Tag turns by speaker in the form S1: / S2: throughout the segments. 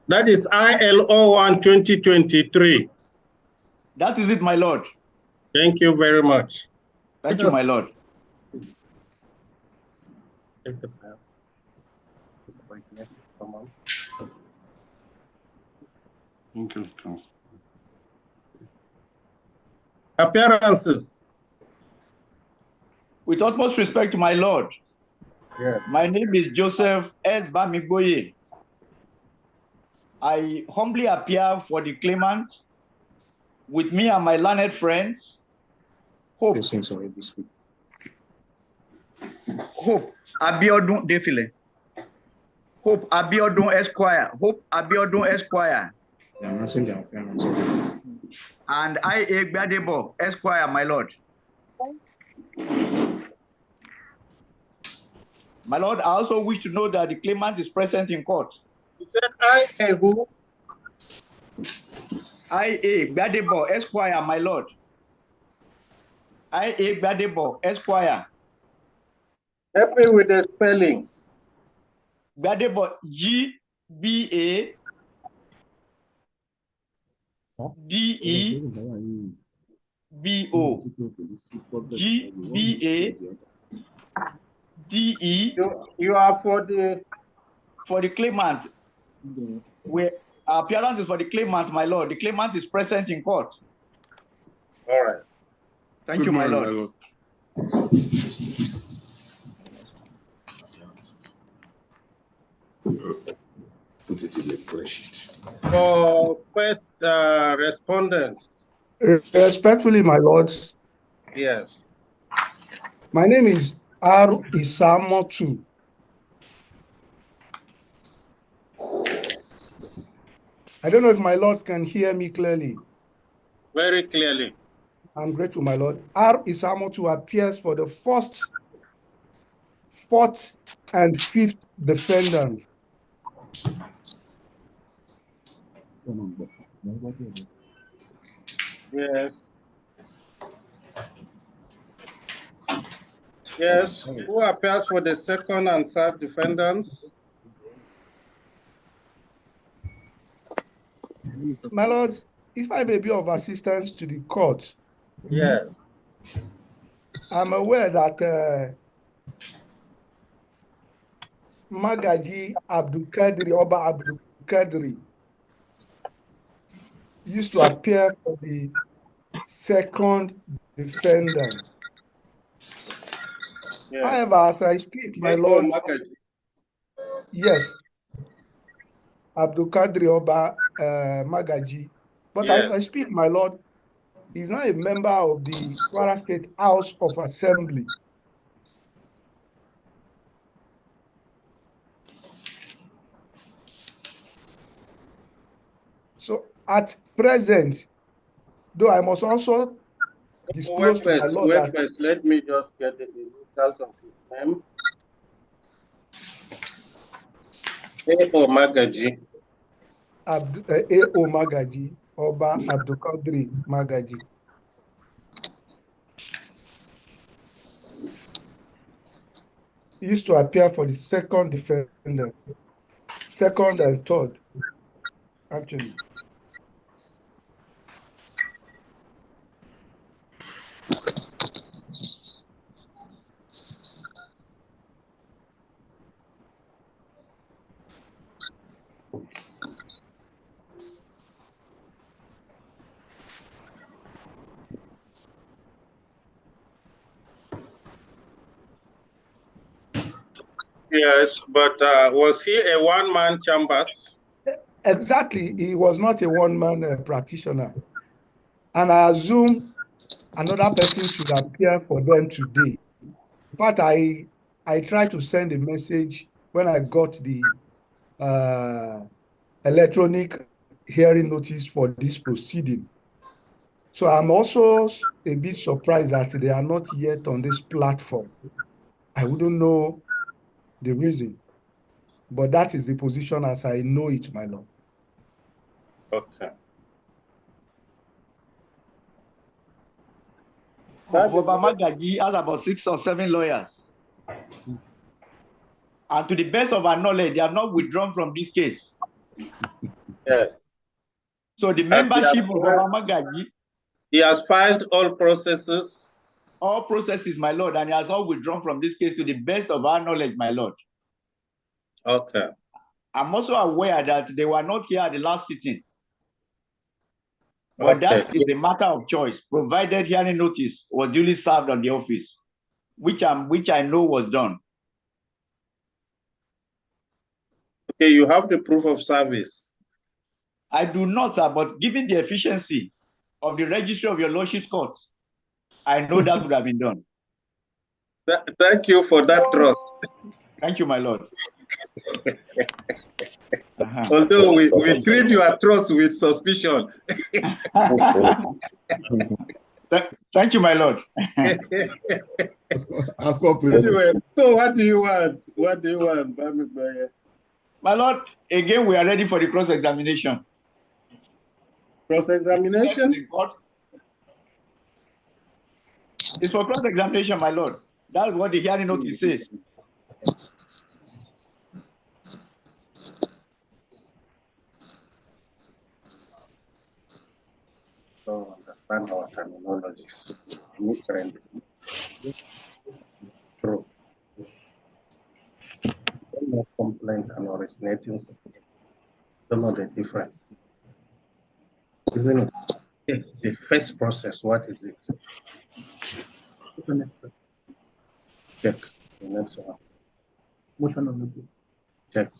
S1: That is ILO 1 2023.
S2: That is it, my lord.
S1: Thank you very much.
S2: Thank you, my lord.
S1: Appearances.
S2: With utmost respect to my lord,
S1: Yes.
S2: my name is Joseph S. Bamigboye. I humbly appear for the claimant with me and my learned friends, Hope Abiodun Defile, Hope Abiodun Esquire, Hope Abiodun Esquire, and I.A. Gbadebo Esquire, my lord. My lord, I also wish to know that the claimant is present in court.
S1: You said I.A. who?
S2: I.A. Gbadebo Esquire, my lord. I.A. Gbadebo Esquire.
S1: Help me with the spelling.
S2: Gbadebo, Gbadebo. Gbadebo.
S1: You are for the
S2: claimant. Where appearance is for the claimant, my lord. The claimant is present in court.
S1: All right.
S2: Thank you, my lord.
S3: Put it in the press sheet.
S1: For first respondents.
S4: Respectfully, my lords.
S1: Yes.
S4: My name is R. Isamotu. I don't know if my lords can hear me clearly.
S1: Very clearly.
S4: I'm grateful, my lord. R. Isamotu appears for the first, fourth, and fifth defendant.
S1: Yes. Yes. Who appears for the second and third defendants?
S4: My lord, if I may be of assistance to the court.
S1: Yes.
S4: I'm aware that Magaji Abdul Kadri, Oba Abdul Kadri, used to appear for the second defendant. Yes. However, as I speak, my lord, yes, Abdul Kadri Oba Magaji, but yes, as I speak, my lord, he's not a member of the Kwara State House of Assembly. So at present, though I must also disclose to my lord that...
S1: First, let me just get the details of his name. A.O. Magaji.
S4: A.O. Magaji, Oba Abdul Kadri Magaji. He used to appear for the second defendant, second and third, actually.
S1: Yes, but was he a one-man chambers?
S4: Exactly. He was not a one-man practitioner. And I assume another person should appear for them today. In fact, I tried to send a message when I got the electronic hearing notice for this proceeding. So I'm also a bit surprised that they are not yet on this platform. I wouldn't know the reason, but that is the position as I know it, my lord.
S1: Okay.
S2: Oba Magaji has about 6 or 7 lawyers. And to the best of our knowledge, they have not withdrawn from this case.
S1: Yes.
S2: So the
S1: And
S2: membership of Obamagaji,
S1: he has filed all processes.
S2: all processes, my lord, and he has all withdrawn from this case to the best of our knowledge, my lord.
S1: Okay.
S2: I'm also aware that they were not here at the last sitting. But
S1: Okay.
S2: that is a matter of choice, provided hearing notice was duly served on the office, which I know was done.
S1: Okay, you have the proof of service.
S2: I do not, sir, but given the efficiency of the registry of your lordship's court, I know that would have been done.
S1: Thank you for that trust.
S2: Thank you, my lord.
S1: Although we treat your trust with suspicion.
S2: Thank you, my lord.
S3: Ask all praises.
S1: Anyway, so what do you want? What do you want?
S2: My lord, again, we are ready for the cross-examination.
S1: Cross-examination?
S2: It's for cross-examination, my lord. That's what the hearing notice says.
S1: Don't understand our terminology. True. Don't know complaint and originating. Don't know the difference. Isn't it? Yes, the first process, what is it? Check. The next one. Motion on notice. Check.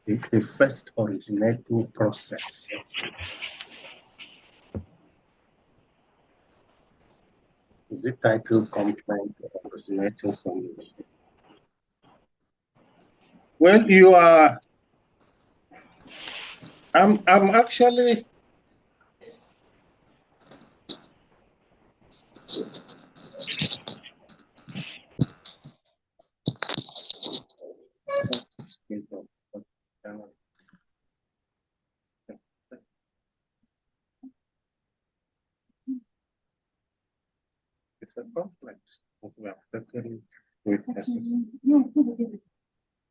S1: The first originating process. Is it titled complaint or originating from? Well, you are. I'm actually. It's a conflict. We have taken witnesses.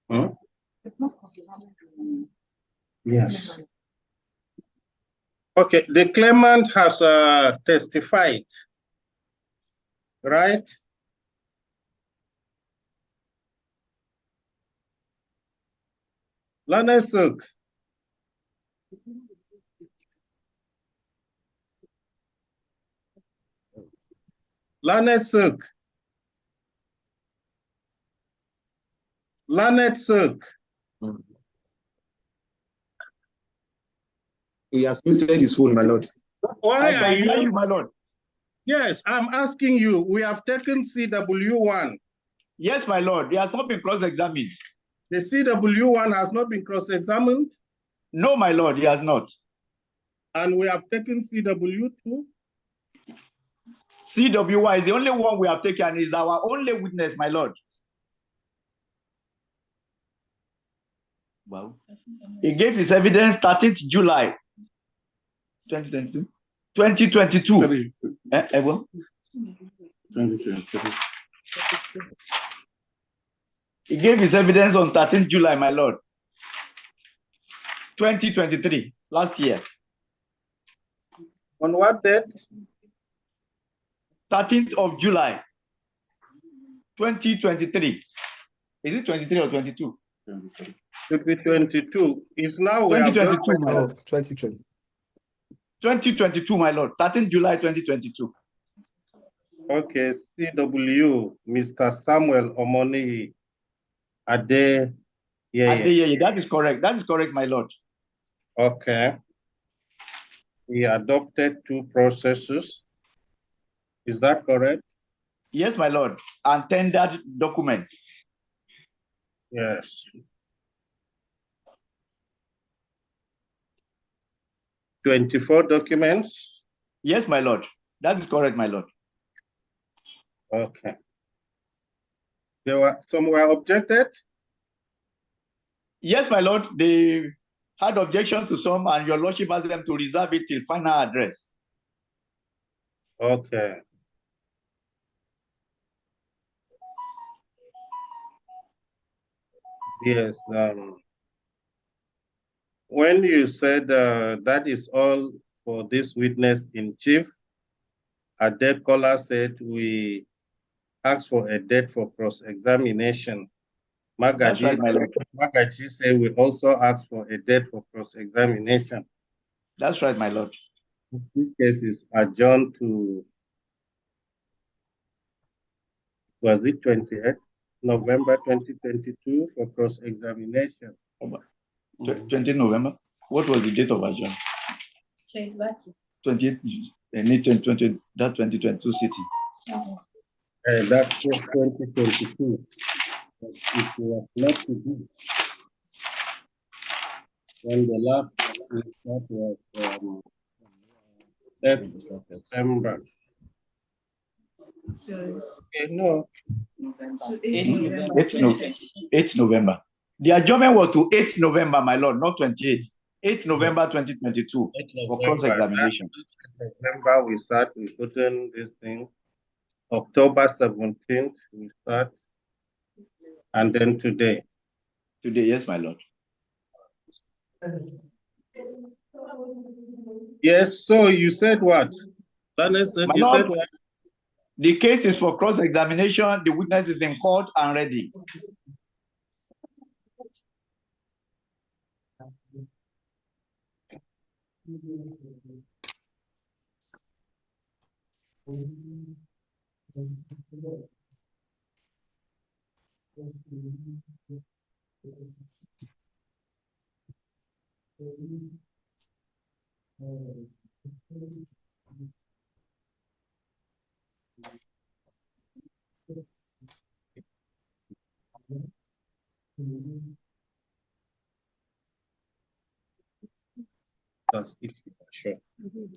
S1: Hmm? Yes. Okay, the claimant has testified, right? Lanesuk. Lanesuk. Lanesuk.
S5: He has muted his phone, my lord.
S1: Why
S2: I
S1: are
S2: can hear
S1: you?
S2: you, my lord.
S1: Yes, I'm asking you. We have taken CW1.
S2: Yes, my lord. He has not been cross-examined.
S1: The CW1 has not been cross-examined?
S2: No, my lord, he has not.
S1: And we have taken CW2?
S2: CWY is the only one we have taken. Is our only witness, my lord. Wow. He gave his evidence 13th July 2022. 2022. Well?
S5: 2023.
S2: He gave his evidence on 13th July, my lord. 2023, last year.
S1: On what date?
S2: 13th of July 2023. Is it 23 or 22?
S1: 2022. It's now we have
S2: 2022, my lord.
S4: 2020.
S2: 2022, my lord. 13th July 2022.
S1: Okay, CW, Mr. Samuel Omoni Ade.
S2: Yeah, that is correct. That is correct, my lord.
S1: Okay. He adopted 2 processes. Is that correct?
S2: Yes, my lord. And tendered documents.
S1: Yes. 24 documents?
S2: Yes, my lord. That is correct, my lord.
S1: Okay. Some were objected?
S2: Yes, my lord. They had objections to some, and your lordship asked them to reserve it till final address.
S1: Okay. Yes. when you said that is all for this witness in chief, a dead caller said we asked for a date for cross-examination.
S2: That's right, my lord.
S1: Magaji said we also asked for a date for cross-examination.
S2: That's right, my lord.
S1: This case is adjourned to, was it 28th November 2022 for cross-examination?
S2: 20 November. What was the date of adjourn? 28, that 2022 sitting.
S1: That's 2022. But it was not to be. When the last report was 3rd December. Okay, no.
S2: 8 November. The adjournment was to 8 November, my lord, not 28. 8 November 2022 for cross-examination.
S1: November we start, we put in this thing. October 17th we start. And then today.
S2: Today, yes, my lord.
S1: Yes, so you said what? You said what?
S2: The case is for cross-examination. The witness is in court and ready.
S1: Because if you are sure,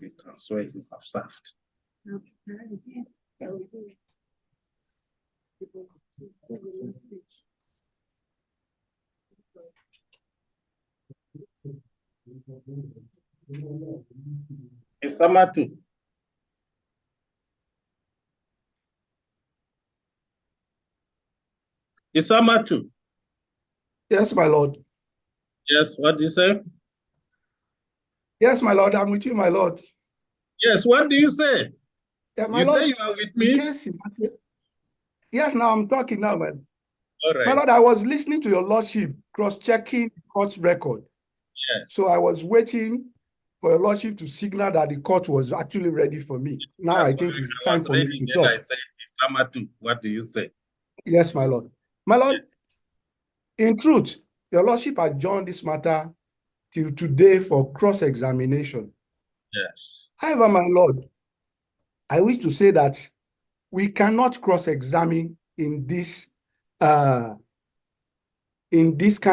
S1: you can swear you have served. Isamatu. Isamatu.
S4: Yes, my lord.
S1: Yes, what do you say?
S4: Yes, my lord, I'm with you, my lord.
S1: Yes, what do you say?
S4: Yeah, my
S1: you
S4: lord,
S1: say you are with me?
S4: Yes, now I'm talking now, man.
S1: All right.
S4: My lord, I was listening to your lordship, cross-checking the court's record.
S1: Yes.
S4: So I was waiting for your lordship to signal that the court was actually ready for me. Now I think it's time for me to talk.
S1: I said, Isamatu, what do you say?
S4: Yes, my lord. My lord, in truth, your lordship adjourned this matter till today for cross-examination.
S1: Yes.
S4: However, my lord, I wish to say that we cannot cross-examine in this kind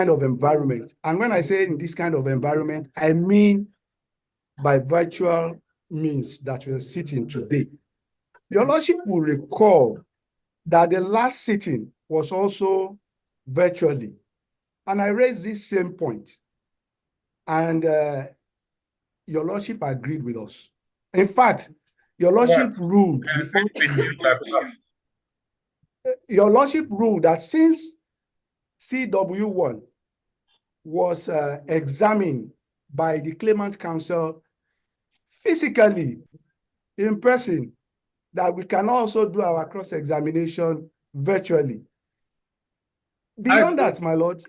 S4: of environment. And when I say in this kind of environment, I mean by virtual means that we're sitting today. Your lordship will recall that the last sitting was also virtually. And I raised this same point. And your lordship agreed with us. In fact, your lordship ruled before your lordship ruled that since CW1 was examined by the claimant counsel physically in person, that we can also do our cross-examination virtually. Beyond that, my lord.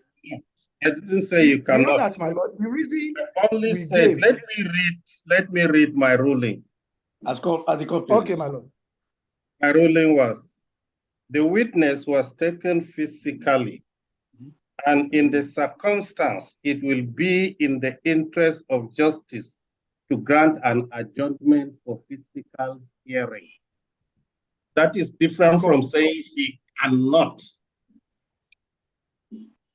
S1: I didn't say you cannot.
S4: Beyond that, my lord, the reason
S1: I only said, let me read my ruling.
S2: As the court
S4: okay, my lord.
S1: My ruling was, the witness was taken physically, and in the circumstance, it will be in the interest of justice to grant an adjournment for physical hearing. That is different from saying he cannot.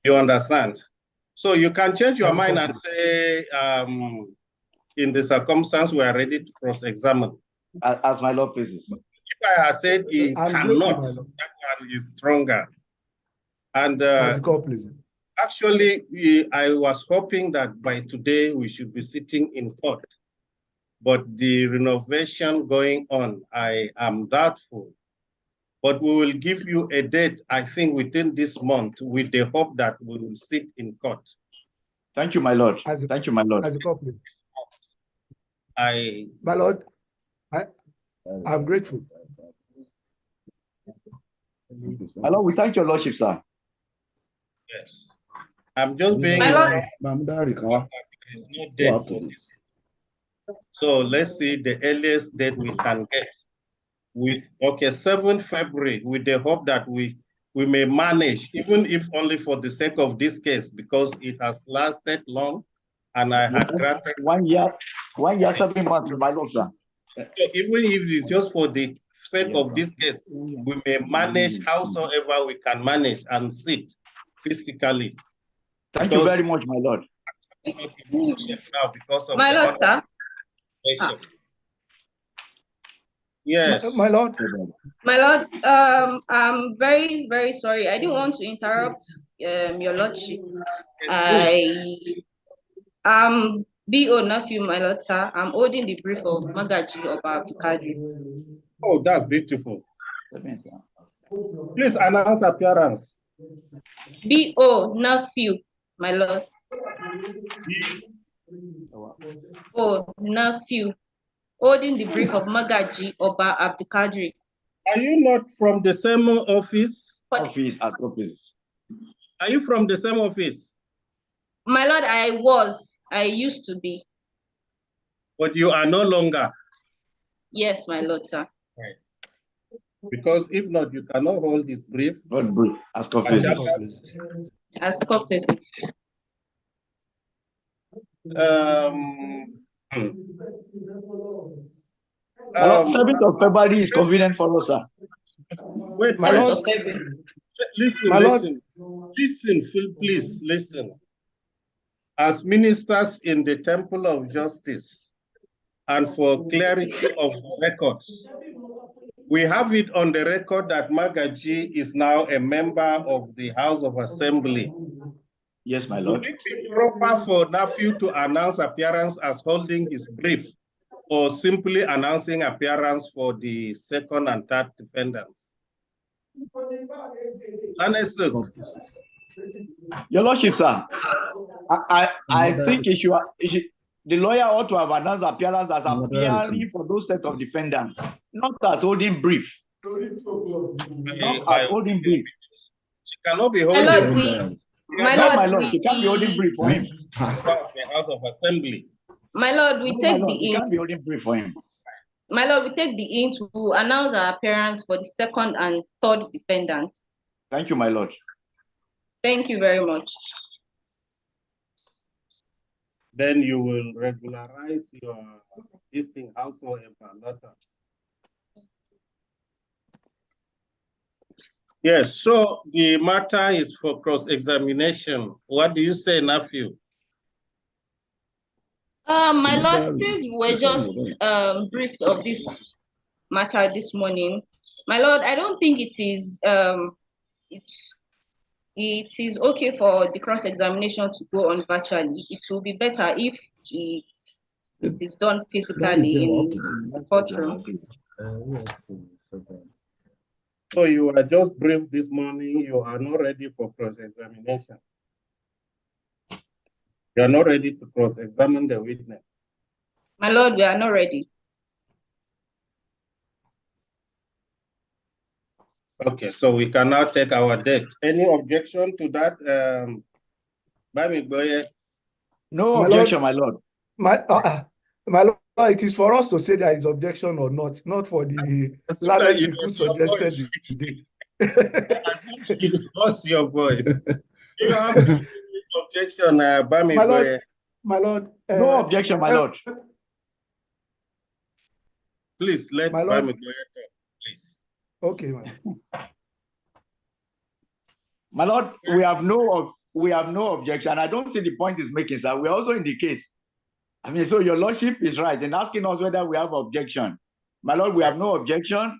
S1: You understand? So you can change your mind and say, in the circumstance, we are ready to cross-examine.
S2: As my lord pleases.
S1: If I had said he cannot, that one is stronger. And actually, I was hoping that by today we should be sitting in court. But the renovation going on, I am doubtful. But we will give you a date, I think, within this month, with the hope that we will sit in court.
S2: Thank you, my lord.
S4: As a,
S2: Thank you, my lord.
S4: as a couple.
S1: I
S4: My lord, I'm grateful.
S2: My lord, we thank your lordship, sir.
S1: yes. I'm just being
S3: My
S6: lord.
S1: informed there is no date for this. So let's see the earliest date we can get with 7th February, with the hope that we may manage, even if only for the sake of this case, because it has lasted long and I had granted
S2: 1 year, 7 months, my lord, sir.
S1: so even if it's just for the sake of this case, we may manage howsoever we can manage and sit physically.
S2: Thank you very much, my lord.
S1: Now because of
S6: My
S1: the
S6: lord, sir.
S1: Yes.
S4: My lord.
S6: My lord, I'm very, very sorry. I didn't want to interrupt your lordship. I am B.O. nephew, my lord, sir. I'm holding the brief of Magaji Oba Abdulkadir.
S1: Oh, that's beautiful. Please announce appearance.
S6: B.O. nephew, my lord. Oh, nephew. Holding the brief of Magaji Oba Abdulkadir.
S1: Are you not from the same office?
S2: Office as office.
S1: Are you from the same office?
S6: My lord, I used to be.
S1: But you are no longer?
S6: Yes, my lord, sir.
S1: Right. Because if not, you cannot hold this brief.
S2: Not brief, as office.
S6: As office.
S2: 7th of February is convenient for us, sir.
S1: Wait,
S4: my lord.
S1: Listen, please listen. As ministers in the Temple of Justice, and for clarity of records, we have it on the record that Magaji is now a member of the House of Assembly.
S2: Yes, my lord.
S1: Would it be proper for nephew to announce appearance as holding his brief, or simply announcing appearance for the second and third defendants?
S2: Your lordship, sir, I think the lawyer ought to have announced appearance as appearing for those set of defendants, not as holding brief. Not as holding brief.
S1: She cannot be holding.
S6: My lord,
S2: she can't be holding brief for him.
S1: The House of Assembly.
S6: My lord, we take the
S2: hint. Can't be holding brief for him.
S6: My lord, we take the hint to announce our appearance for the second and third defendant.
S2: Thank you, my lord.
S6: Thank you very much.
S1: Then you will regularize your listing household letter. Yes, so the matter is for cross-examination. What do you say, nephew?
S6: My lord, since we're just briefed of this matter this morning, my lord, I don't think it is it is okay for the cross-examination to go on virtually. It will be better if it is done physically in the courtroom.
S1: So you are just briefed this morning, you are not ready for cross-examination. You are not ready to cross-examine the witness.
S6: My lord, we are not ready.
S1: Okay, so we can now take our date. Any objection to that?
S2: No objection, my lord.
S4: My lord, it is for us to say there is objection or not for the last who suggested the date.
S1: You lost your voice. You have objection,
S4: my lord.
S2: No objection, my lord.
S1: Please let
S4: my lord.
S1: Bami talk, please.
S4: Okay, man.
S2: My lord, we have no objection. I don't see the point is making, sir. We're also in the case. I mean, so your lordship is right in asking us whether we have objection. My lord, we have no objection.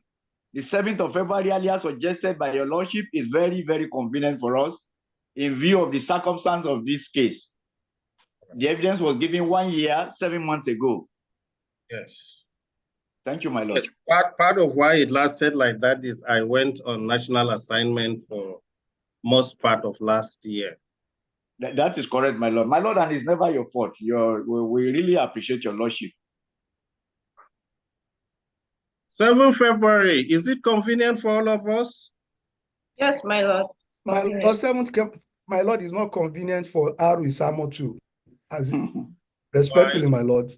S2: The 7th of February earlier suggested by your lordship is very, very convenient for us in view of the circumstance of this case. The evidence was given 1 year, 7 months ago.
S1: Yes.
S2: Thank you, my lord.
S1: Yes, part of why it lasted like that is I went on national assignment for most part of last year.
S2: That is correct, my lord. My lord, and it's never your fault. We really appreciate your lordship.
S1: 7 February, is it convenient for all of us?
S6: Yes, my lord.
S4: My lord, 7th, my lord, is not convenient for Aru Isamo too. As respectfully, my lord.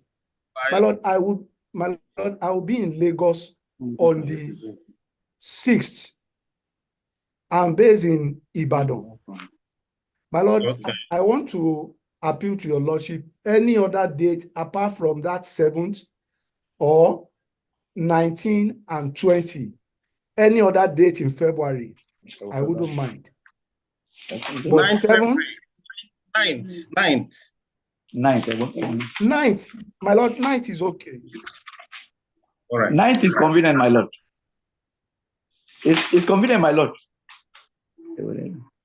S4: My lord, I will be in Lagos on the 6th. I'm based in Ibadan. My lord,
S1: Okay.
S4: I want to appeal to your lordship. Any other date apart from that 7th or 19 and 20, any other date in February, I wouldn't mind. But
S1: 9th
S4: 7th,
S1: February, 9th.
S2: 9th.
S4: my lord, 9th is okay.
S1: All right.
S2: 9th is convenient, my lord. It's convenient, my lord.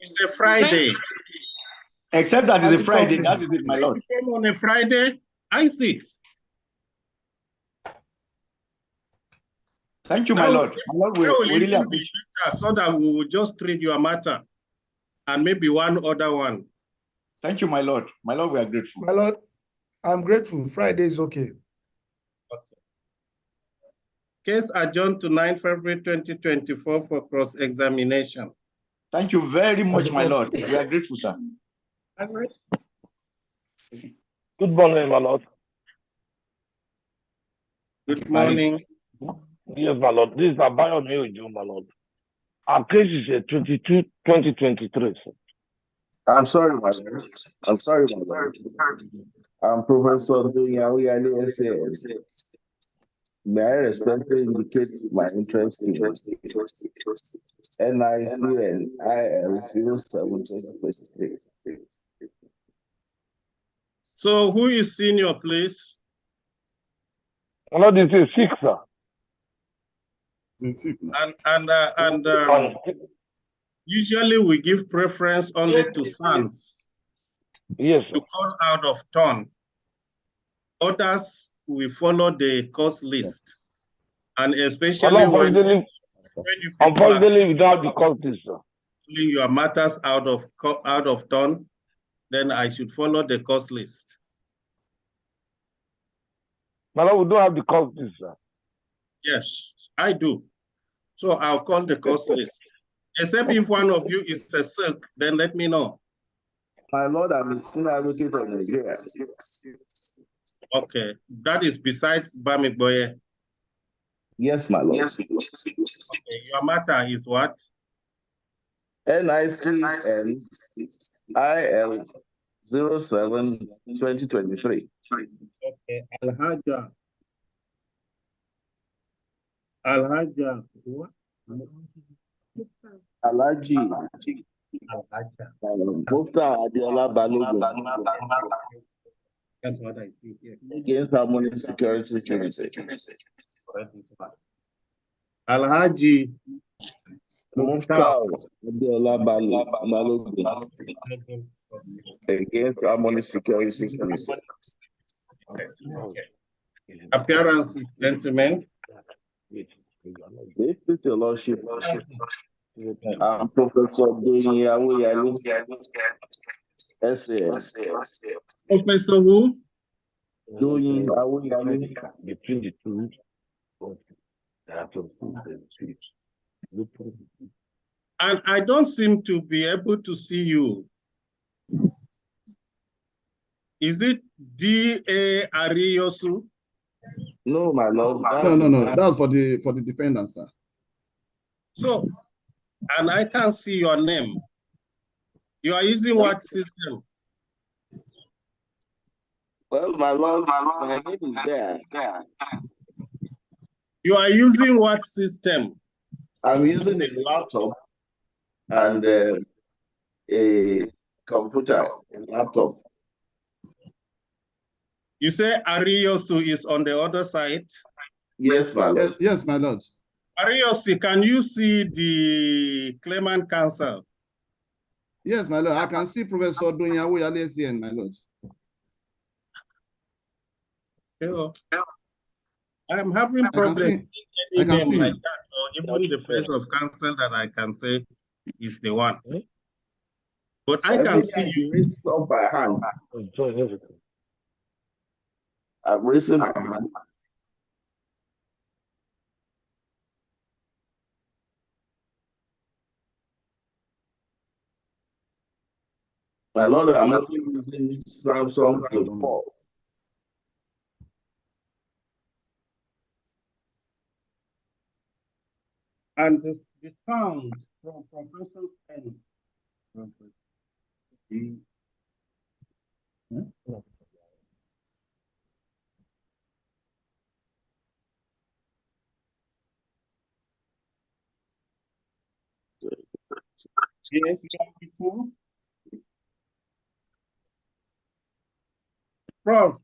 S1: It's a Friday.
S2: Except that it's
S4: As
S2: a
S4: it
S2: Friday.
S4: comes,
S2: That is it, my
S1: If
S2: lord.
S1: you come on a Friday, I sit.
S2: Thank you, my
S1: That
S2: lord.
S1: will,
S2: My lord,
S1: that will
S2: we really
S1: even be
S2: appreciate.
S1: better, so that we will just treat your matter and maybe one other one.
S2: Thank you, my lord. My lord, we are grateful.
S4: my lord, I'm grateful. Friday is okay.
S1: Case adjourned to 9 February 2024 for cross-examination.
S2: Thank you very much, my lord. We are grateful, sir.
S7: Good morning, my lord.
S1: Good morning.
S7: Yes, my lord. This is Abayo Ojo, my lord. Our case is 2023, sir.
S3: I'm sorry, my lord. I'm sorry, my lord. I'm Professor Dunyawiyale SAS. May I respectfully indicate my interest in NIC IL 07
S1: So who is senior, please?
S7: My lord, this is 6, sir.
S1: And usually we give preference only to sons
S7: Yes, sir.
S1: to call out of turn. Others will follow the course list. And especially when you people are
S7: Unfortunately, we don't have the courses, sir.
S1: filling your matters out of turn, then I should follow the course list.
S7: My lord, we don't have the courses, sir.
S1: Yes, I do. So I'll call the course list. Except if one of you is a silk, then let me know.
S3: My lord, I'm a senior advocate from Nigeria.
S1: Okay, that is besides Bamigboye.
S3: Yes, my lord.
S1: Okay, your matter is what?
S3: NIC and IL 07 2023.
S1: Okay, Alhaja, what?
S3: Alhaji
S1: Alhaja.
S3: Mufta Adiola Balogun
S1: That's what I see here.
S3: against Harmony Security Limited.
S1: Alhaji
S3: Mufta Adiola Balogun against Harmony Security Limited.
S1: Okay. Appearances, gentlemen.
S3: This is your lordship. I'm Professor Dunyawiyale SAS.
S1: Professor who?
S3: Dunyawiyale.
S7: Between the two,
S1: And I don't seem to be able to see you. Is it D.A. Ariyosu?
S3: No, my lord.
S5: No. That's for the defendant, sir.
S1: So, and I can't see your name. You are using what system?
S3: Well, my lord, my name is there.
S1: You are using what system?
S3: I'm using a laptop and a computer, a laptop.
S1: You say Ariyosu is on the other side?
S3: Yes, my lord.
S5: Yes, my lord.
S1: Ariyosu, can you see the claimant counsel?
S5: Yes, my lord. I can see Professor Dunyawiyale SAN, my lord.
S1: Hello. I'm having problems seeing any name like that, or even the face of counsel that I can say is the one. But I can see
S3: you raise up by hand.
S7: Join everything.
S3: I'm raising my hand. My Lord, I'm also using Samsung Flip 4.
S1: and the sound from Professor N. Yes, you are with me? Prof,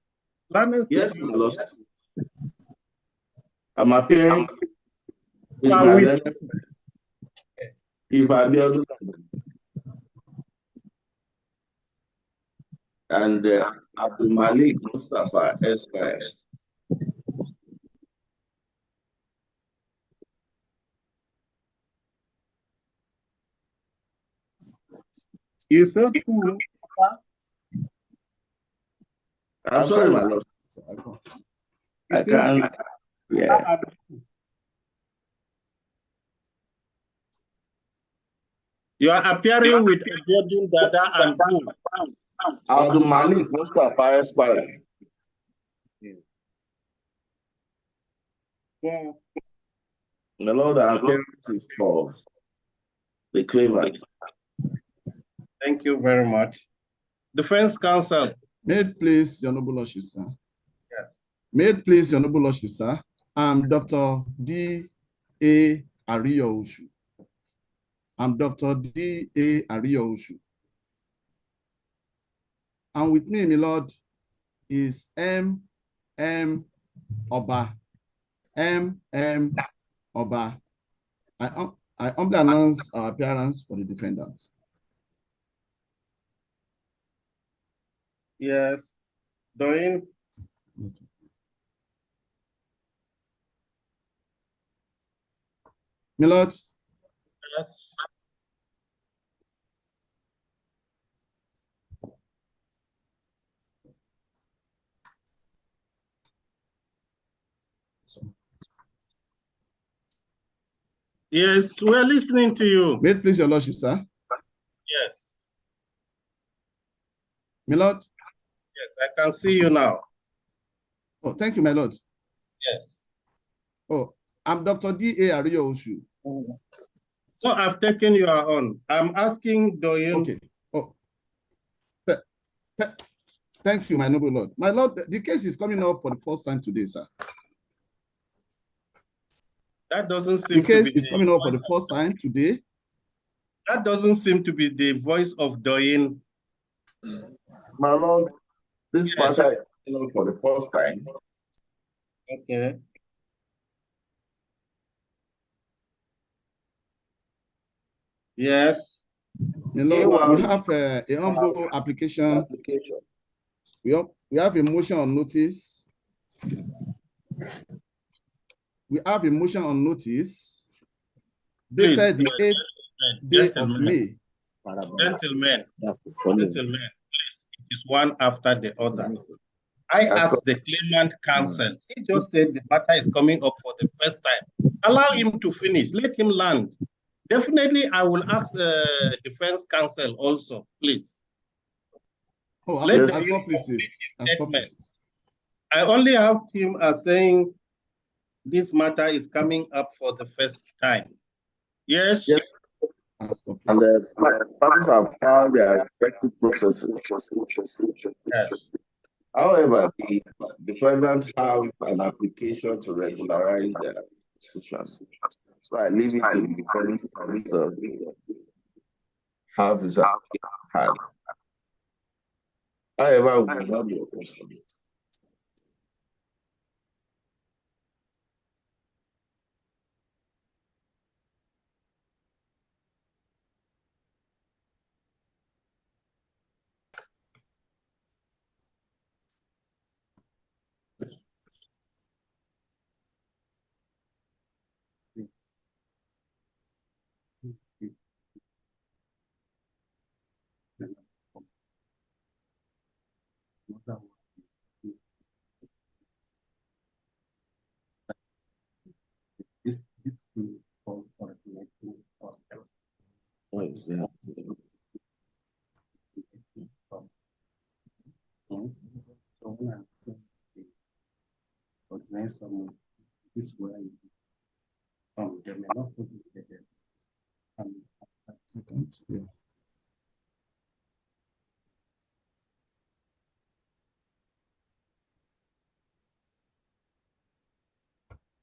S3: Yes, my Lord. I'm appearing with
S1: are
S3: my
S1: with
S3: left. If I be able and Abdul Malik Mustafa Esquire.
S1: you said who?
S3: I'm sorry, my Lord. I can't. Yeah.
S1: You are appearing with Abiodun Dada and who?
S3: Abdul Malik Mustafa Esquire.
S1: Yeah.
S3: My Lord, I'm appearing for the claimant.
S1: Thank you very much. Defense counsel.
S5: May it please your noble lordship, sir.
S1: Yeah.
S5: May it please your noble lordship, sir. I'm Dr. D.A. Ariyoushu. I'm Dr. D.A. Ariyoushu. And with me, my lord, is M.M. Oba. M.M. Oba. I humbly announce our appearance for the defendant.
S1: Yes. Doing.
S5: My lord.
S1: Yes. Yes, we're listening to you.
S5: May it please your lordship, sir.
S1: Yes.
S5: My lord.
S1: Yes, I can see you now.
S5: Oh, thank you, my lord.
S1: Yes.
S5: Oh, I'm Dr. D.A. Ariyoushu.
S1: So I've taken your own. I'm asking Doyin.
S5: Okay. Oh. Thank you, my noble lord. My lord, the case is coming up for the first time today, sir.
S1: That doesn't seem
S5: the case
S1: to be
S5: is coming up for the first time today.
S1: That doesn't seem to be the voice of Doyin.
S3: My Lord, this matter is coming up for the first time.
S1: Okay. Yes.
S5: Lord, we have a humble application. We have a motion on notice. We have a motion on notice dated the 8th day of May.
S1: Gentlemen, please, it is one after the other. I asked the claimant counsel. He just said the matter is coming up for the first time. Allow him to finish. Let him land. Definitely, I will ask defense counsel also, please.
S5: Oh,
S1: I only have him as saying this matter is coming up for the first time. Yes.
S3: Yes. And the parties have filed their respective processes.
S1: Yes.
S3: However, the defendant have an application to regularize their decision. So I leave it to the defendant to have his application had. However, we will not be opposed to it.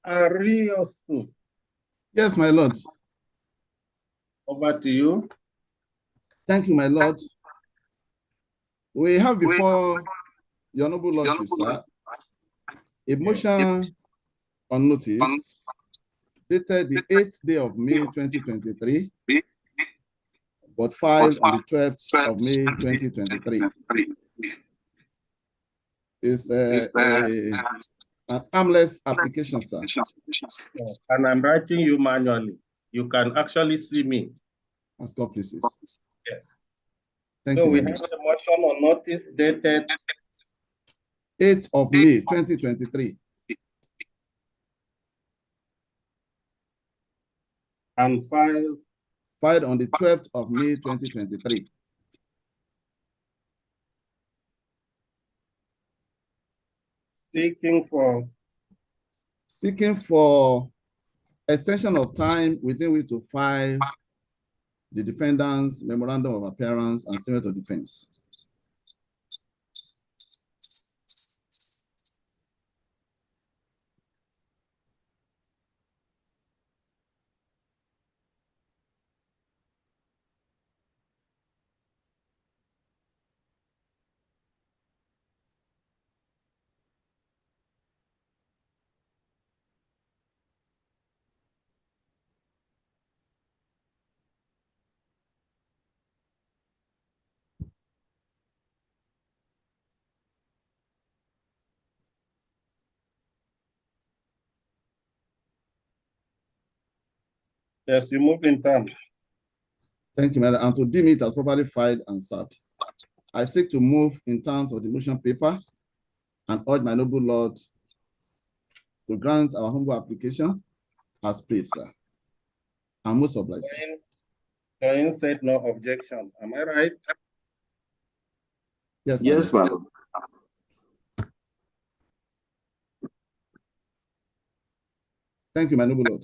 S1: Ariosu,
S5: Yes, my lord.
S1: over to you.
S5: Thank you, my lord. We have before your noble lordship, sir, a motion on notice dated the 8th day of May 2023, but filed on the 12th of May 2023. It's an armless application, sir.
S1: And I'm writing you manually. You can actually see me.
S5: Ask God, please.
S1: Yes.
S5: Thank
S1: So
S5: you,
S1: we
S5: my
S1: have
S5: lord.
S1: a motion on notice dated
S5: 8th of May 2023.
S1: and
S5: filed on the 12th of May 2023. Seeking for extension of time within which to file the defendant's memorandum of appearance and statement of defense.
S1: Yes, you move in terms.
S5: Thank you, Madam. And to deem it as properly filed and served, I seek to move in terms of the motion paper and urge my noble lord to grant our humble application as prayed, sir. I'm most obliged, sir.
S1: Cohen said no objection. Am I right?
S5: Yes,
S3: yes,
S5: madam. Thank you, my noble lord.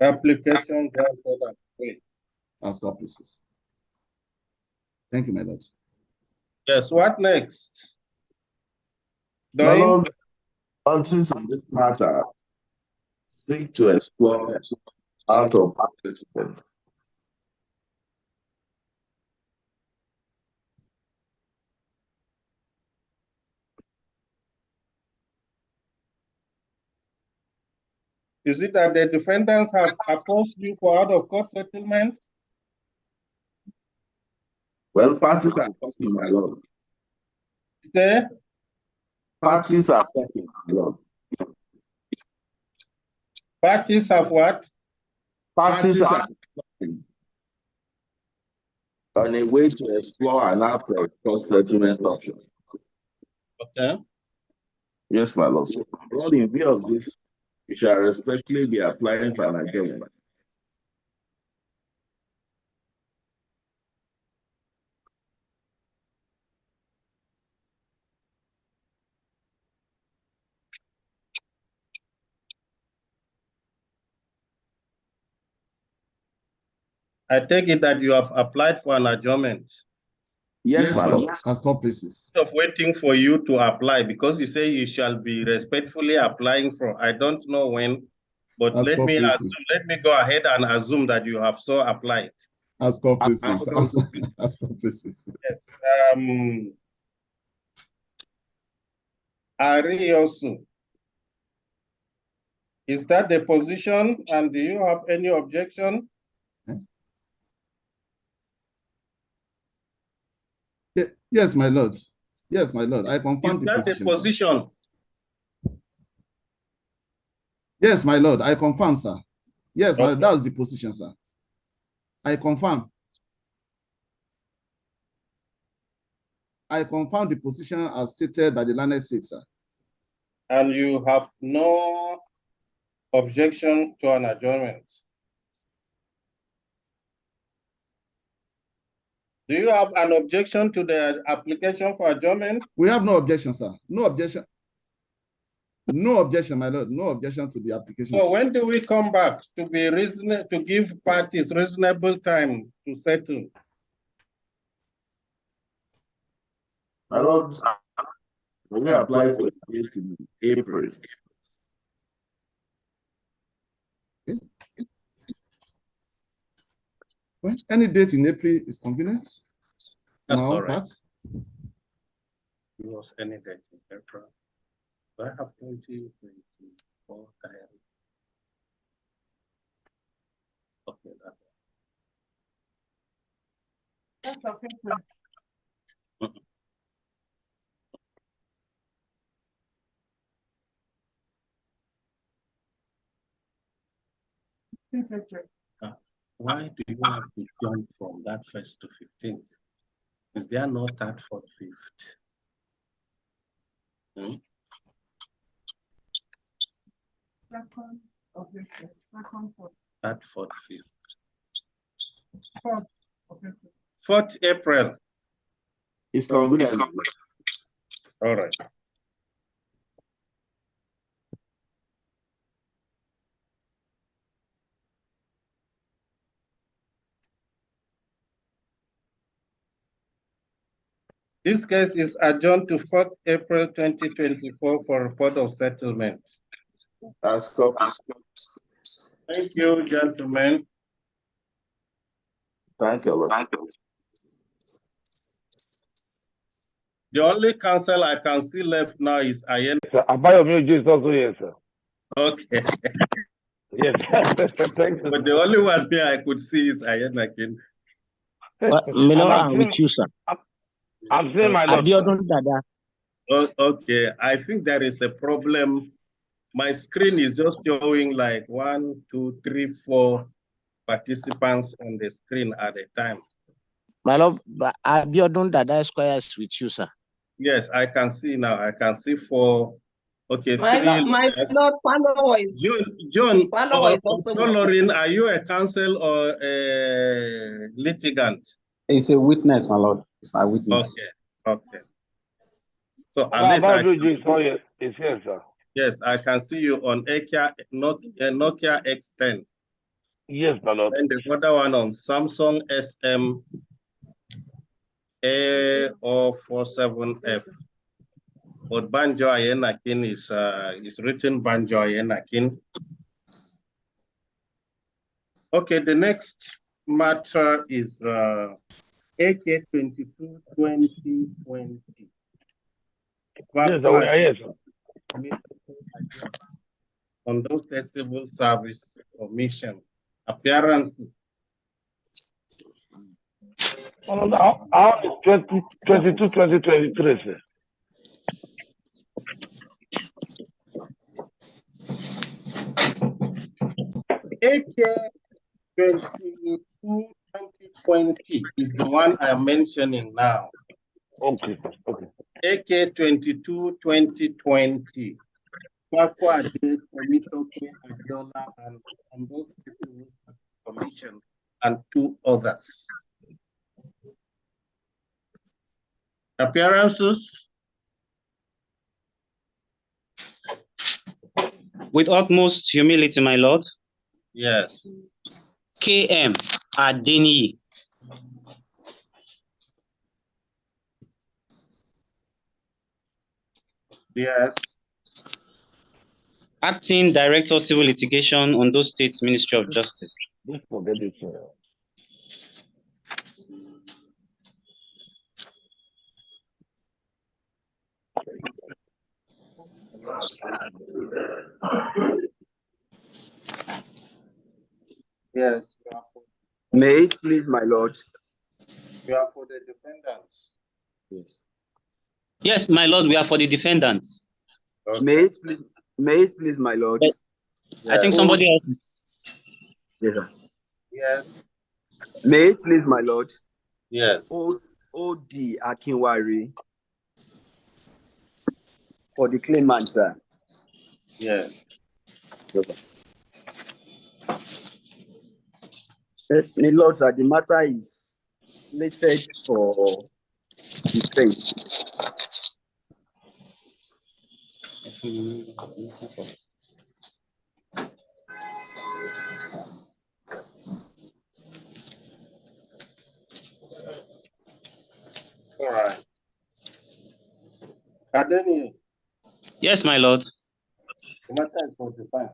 S1: Application granted and paid.
S5: Ask God, please. Thank you, my lord.
S1: Yes, what next?
S3: My lord, parties in this matter seek to explore out of participants.
S1: Is it that the defendants have opposed you for out-of-court settlement?
S3: Well, parties are talking, my lord.
S1: Okay.
S3: Parties are talking, my lord.
S1: Parties have what?
S3: Parties are talking on a way to explore an out-of-court settlement option.
S1: Okay.
S3: Yes, my lord. So, Lord, in view of this, we shall respectfully be applying for an adjournment.
S1: I take it that you have applied for an adjournment.
S3: Yes, my lord.
S5: Ask God, please.
S1: Of waiting for you to apply, because you say you shall be respectfully applying for, I don't know when, but
S5: Ask
S1: let
S5: God,
S1: me
S5: please.
S1: assume, let me go ahead and assume that you have so applied.
S5: Ask God, please. Ask God, please.
S1: Yes. Ariosu, is that the position, and do you have any objection?
S5: Yes, my lord. Yes, my lord. I confirm the position.
S1: Is that the position?
S5: Yes, my lord. I confirm, sir. Yes, my
S1: Okay.
S5: lord. That's the position, sir. I confirm. I confirm the position as stated by the learned six, sir.
S1: And you have no objection to an adjournment? Do you have an objection to the application for adjournment?
S5: We have no objection, sir. No objection. No objection, my lord. No objection to the application.
S1: So
S5: sir.
S1: when do we come back to be reasonable, to give parties reasonable time to settle?
S3: My lord, we apply for it in April.
S5: Okay. Well, any date in April is convenient.
S1: That's
S5: On
S1: all
S5: our
S1: right.
S5: part.
S1: It was any date in April. Do I have 2024 diary? Okay,
S8: That's okay.
S1: why do you have to jump from that 1st to 15th? Is there no third, fourth, fifth?
S8: Second, okay, second, fourth.
S1: Third, fourth, fifth.
S8: Fourth, okay.
S1: 4th April.
S3: It's convenient.
S1: All right. This case is adjourned to 4th April 2024 for report of settlement.
S3: That's cool.
S1: Thank you, gentlemen.
S3: Thank you, Lord.
S1: The only counsel I can see left now is Ayen.
S7: Sir, Abayomi is also here, sir.
S1: Okay.
S7: Yes. Thank you.
S1: But the only one here I could see is Ayen Akin.
S9: Milo, I'm with you, sir.
S7: I'm saying my lord.
S9: Abiodun Dada.
S1: Oh, okay, I think there is a problem. My screen is just showing like 1, 2, 3, 4 participants on the screen at a time.
S9: My love, Abiodun Dada Esquire is with you, sir.
S1: Yes, I can see now. I can see 4. Okay,
S6: My
S1: 3.
S6: lord, follower is
S1: John,
S6: follower is also
S1: Lauren, are you a counsel or a litigant?
S10: It's a witness, my lord. It's my witness.
S1: Okay. So at least
S7: is here, sir.
S1: Yes, I can see you on Nokia X10.
S7: Yes, my lord.
S1: And the other one on Samsung SM A047F. But Banjo Ayenakin is written Banjo Ayenakin. Okay, the next matter is AK 22 2020.
S7: Yes,
S1: on those civil service commission appearance.
S7: How is 2022, 2023, sir?
S1: AK 22 2020 is the one I'm mentioning now.
S7: Okay.
S1: AK 22 2020. And those commission and 2 others. Appearances?
S11: With utmost humility, my lord.
S1: Yes.
S11: KM Adeni.
S1: Yes.
S11: Acting Director Civil Litigation on those States Ministry of Justice.
S7: Don't forget it, sir.
S1: Yes.
S12: May it please, my lord.
S1: You are for the defendants.
S12: Yes.
S11: Yes, my lord, we are for the defendants.
S1: Okay.
S12: May it please, my lord.
S11: Yes. I think somebody else.
S12: Yes, sir.
S1: Yes.
S12: May it please, my lord.
S1: Yes.
S12: O.D. Akinwari for the claimant, sir.
S1: Yes.
S12: Yes, my lord, sir, the matter is slated for defense.
S1: All right. Adeni,
S11: Yes, my lord.
S1: the matter is 45.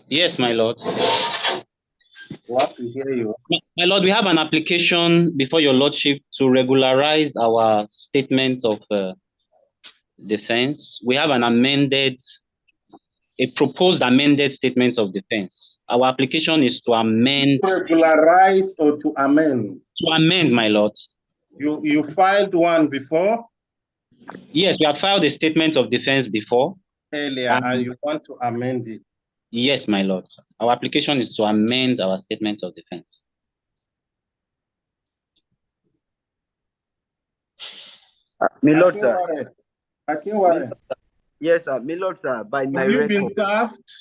S11: Yes, my lord.
S1: We have to hear you.
S11: My lord, we have an application before your lordship to regularize our statement of defense. We have a proposed amended statement of defense. Our application is to amend.
S1: Regularize or to amend?
S11: To amend, my lord.
S1: You filed one before?
S11: Yes, we have filed a statement of defense before.
S1: Earlier, and you want to amend it?
S11: Yes, my lord. Our application is to amend our statement of defense.
S12: My lord, sir.
S1: Akinware.
S12: Yes, sir. My lord, sir. By my
S1: Have you
S12: record.
S1: been served?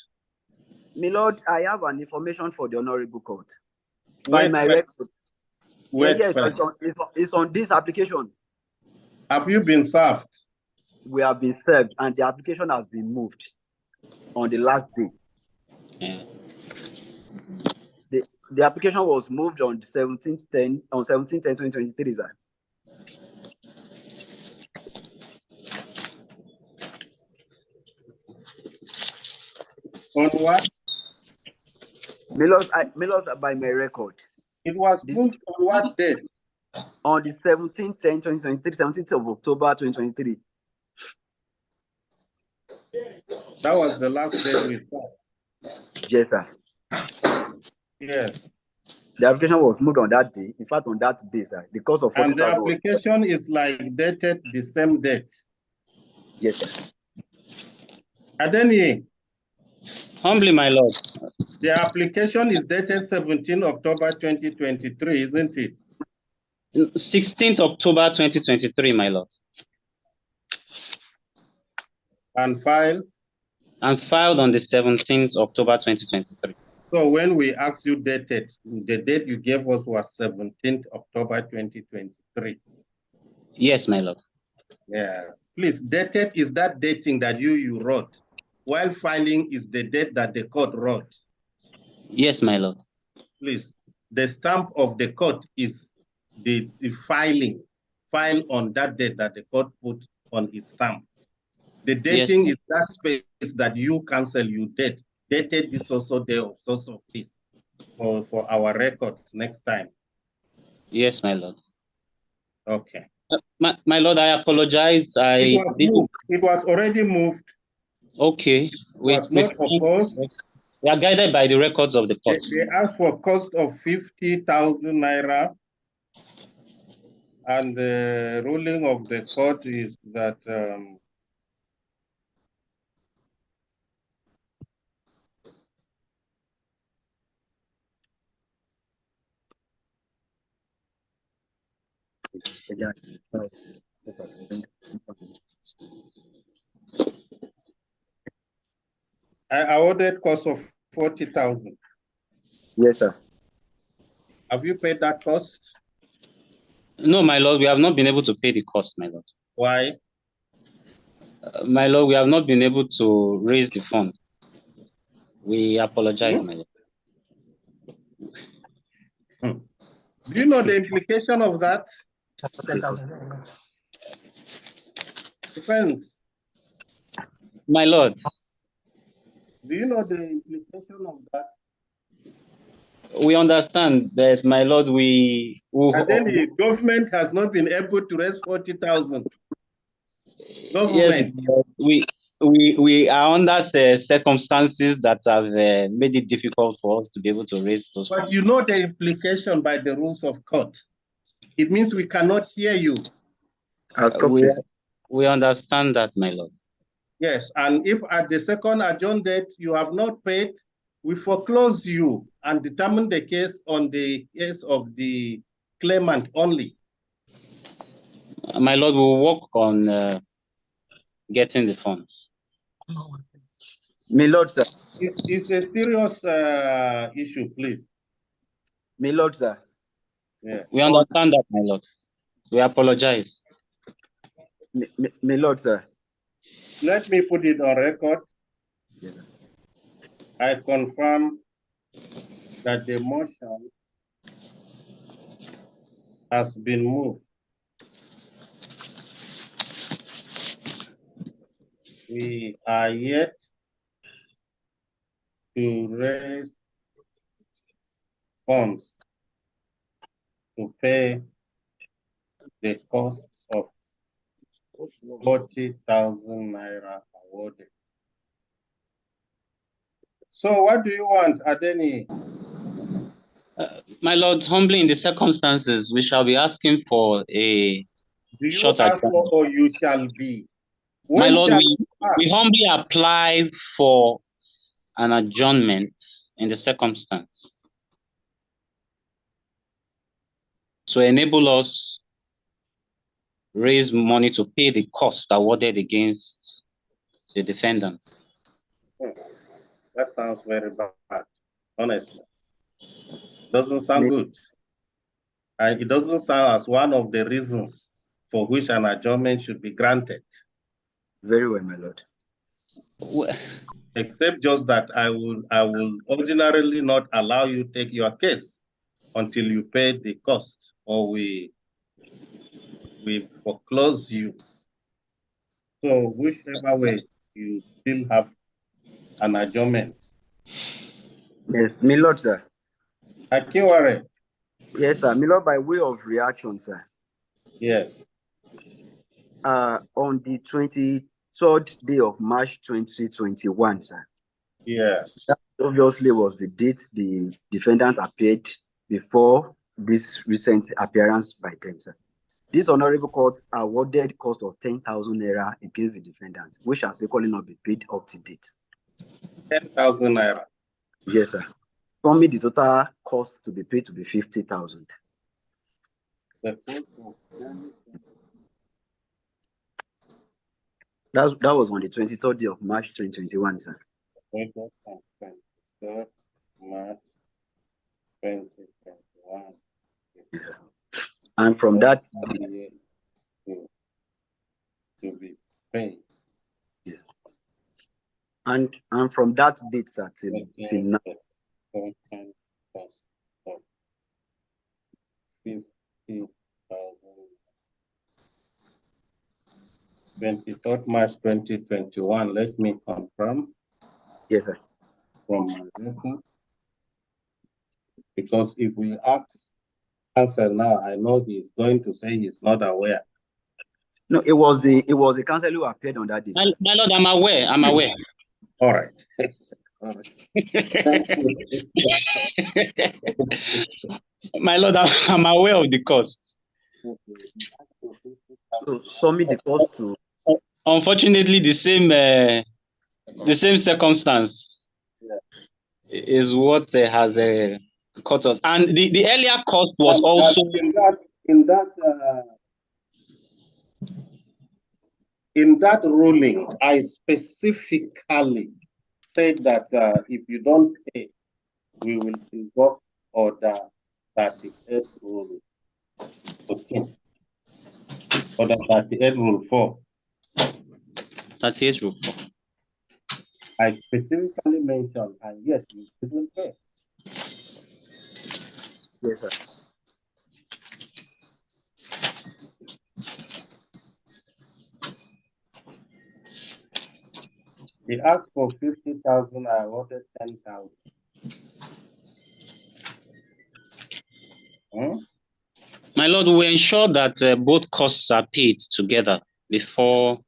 S12: My lord, I have an information for the honorable court. By my record. Yes, it's on this application.
S1: Have you been served?
S12: We have been served, and the application has been moved on the last date.
S11: Yeah.
S12: The application was moved on 17/10/2023, sir.
S1: On what?
S12: Milos, by my record.
S1: It was moved on what date?
S12: On the 17/10/2023, 17th of October 2023.
S1: That was the last date we saw.
S12: Yes, sir.
S1: Yes.
S12: The application was moved on that day. In fact, on that day, sir, the cost of 40,000.
S1: And the application is like dated the same date.
S12: Yes, sir.
S1: Adeni.
S11: Humbly, my lord.
S1: The application is dated 17 October 2023, isn't it?
S11: 16th October 2023, my lord.
S1: And filed?
S11: And filed on the 17th October 2023.
S1: So when we asked you dated, the date you gave us was 17th October 2023.
S11: Yes, my lord.
S1: Yeah. Please, dated is that dating that you wrote, while filing is the date that the court wrote.
S11: Yes, my lord.
S1: Please, the stamp of the court is the filing, file on that date that the court put on its stamp. The dating is that space that you cancel, you date. Dated this also day of source of peace for our records next time.
S11: Yes, my lord.
S1: Okay.
S11: My lord, I apologize.
S1: It was already moved.
S11: Okay.
S1: It was not opposed.
S11: We are guided by the records of the court.
S1: They asked for cost of 50,000 naira. And the ruling of the court is that I awarded cost of 40,000.
S12: Yes, sir.
S1: Have you paid that cost?
S11: No, my lord, we have not been able to pay the cost, my lord.
S1: Why?
S11: My lord, we have not been able to raise the funds. We apologize, my lord.
S1: Do you know the implication of that? Depends.
S11: My lord.
S1: Do you know the implication of that?
S11: We understand that, my lord,
S1: and then the government has not been able to raise 40,000. Government.
S11: Yes, we are under circumstances that have made it difficult for us to be able to raise those funds.
S1: But you know the implication by the rules of court. It means we cannot hear you.
S11: We understand that, my lord.
S1: Yes, and if at the second adjourned date you have not paid, we foreclose you and determine the case on the case of the claimant only.
S11: My lord, we will work on getting the funds.
S12: My lord, sir.
S1: It's a serious issue, please.
S12: My lord, sir.
S1: Yeah.
S11: We understand that, my lord. We apologize.
S12: My lord, sir.
S1: Let me put it on record.
S12: Yes, sir.
S1: I confirm that the motion has been moved. We are yet to raise funds to pay the cost of 40,000 naira awarded. So what do you want, Adeni?
S11: My lord, humbly in the circumstances, we shall be asking for a
S1: Do you
S11: short
S1: ask for
S11: adjournment.
S1: or you shall be?
S11: My
S1: When
S11: lord,
S1: shall
S11: we
S1: you ask?
S11: humbly apply for an adjournment in the circumstance to enable us raise money to pay the cost awarded against the defendants.
S1: That sounds very bad, honestly. Doesn't sound good. And it doesn't sound as one of the reasons for which an adjournment should be granted.
S12: Very well, my lord.
S1: Except just that I will ordinarily not allow you to take your case until you pay the cost, or we foreclose you. So whichever way, you still have an adjournment.
S12: Yes, my lord, sir.
S1: Akure.
S12: Yes, sir. My lord, by way of reaction, sir.
S1: Yes.
S12: On the 23rd day of March 2021, sir.
S1: Yeah.
S12: That obviously was the date the defendant appeared before this recent appearance by them, sir. This honorable court awarded cost of 10,000 naira against the defendant, which has equally not been paid up to date.
S1: 10,000 naira.
S12: Yes, sir. For me, the total cost to be paid to be 50,000. That was on the 23rd day of March 2021, sir.
S1: 23rd March 2021.
S12: And from that
S1: to be paid.
S12: Yes. And from that date, sir, till now.
S1: 23rd March 2021. Let me confirm.
S12: Yes, sir.
S1: From my record. Because if we ask counsel now, I know he's going to say he's not aware.
S12: No, it was the counsel who appeared on that day.
S11: My lord, I'm aware. I'm aware.
S1: All right.
S11: All right. My lord, I'm aware of the costs.
S12: So show me the cost to.
S11: Unfortunately, the same circumstance is what has caught us, and the earlier cost was also
S1: in that ruling. I specifically said that if you don't pay, we will invoke order 38 rule 14. Order 38 rule 4.
S11: 38 rule 4.
S1: I specifically mentioned, and yet you didn't pay.
S12: Yes, sir.
S1: He asked for 50,000, I awarded 10,000.
S11: My lord, we ensure that both costs are paid together before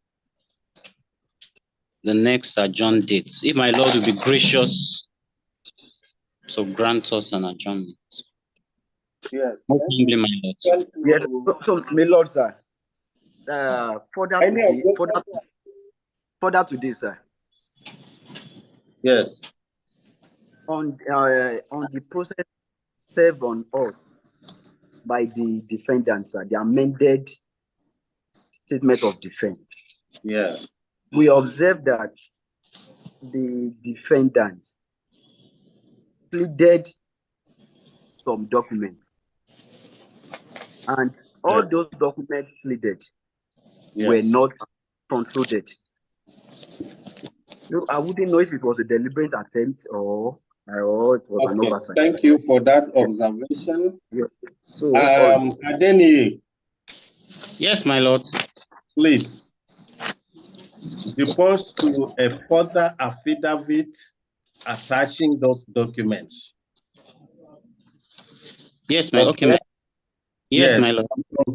S11: the next adjourned date. If my lord will be gracious to grant us an adjournment.
S1: Yes.
S11: Most humbly, my lord.
S12: Yes. So, my lord, sir. Further to this, sir.
S1: Yes.
S12: On the process served on us by the defendant, sir, the amended statement of defense.
S1: Yeah.
S12: We observed that the defendant pleaded some documents and all those documents pleaded were
S1: Yes.
S12: not front-loaded. No, I wouldn't know if it was a deliberate attempt or it was an
S1: Okay,
S12: oversight.
S1: thank you for that observation.
S12: Yeah. So,
S1: Adeni,
S11: Yes, my lord.
S1: please depose to a further affidavit attaching those documents.
S11: Yes, my okay, my yes, my lord.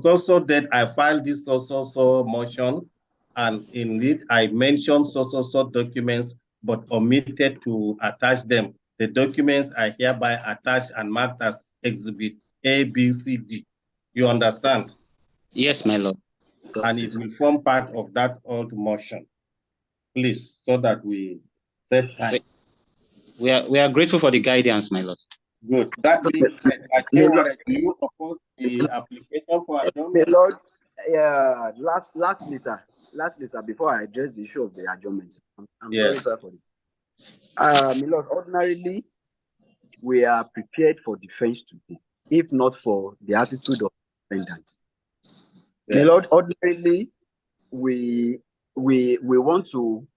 S1: So that I filed this so motion, and in it I mentioned so documents, but omitted to attach them. The documents are hereby attached and marked as exhibit A, B, C, D. You understand?
S11: Yes, my lord.
S1: And it will form part of that old motion. Please, so that we save time.
S11: We are grateful for the guidance, my lord.
S1: Good. That being said, Akure, do you oppose the application for adjournment?
S12: my lord, lastly, sir, before I address the issue of the adjournment, I'm sorry, sir, for this. My lord, ordinarily, we are prepared for defense today, if not for the attitude of the defendant. My lord, ordinarily, we want to,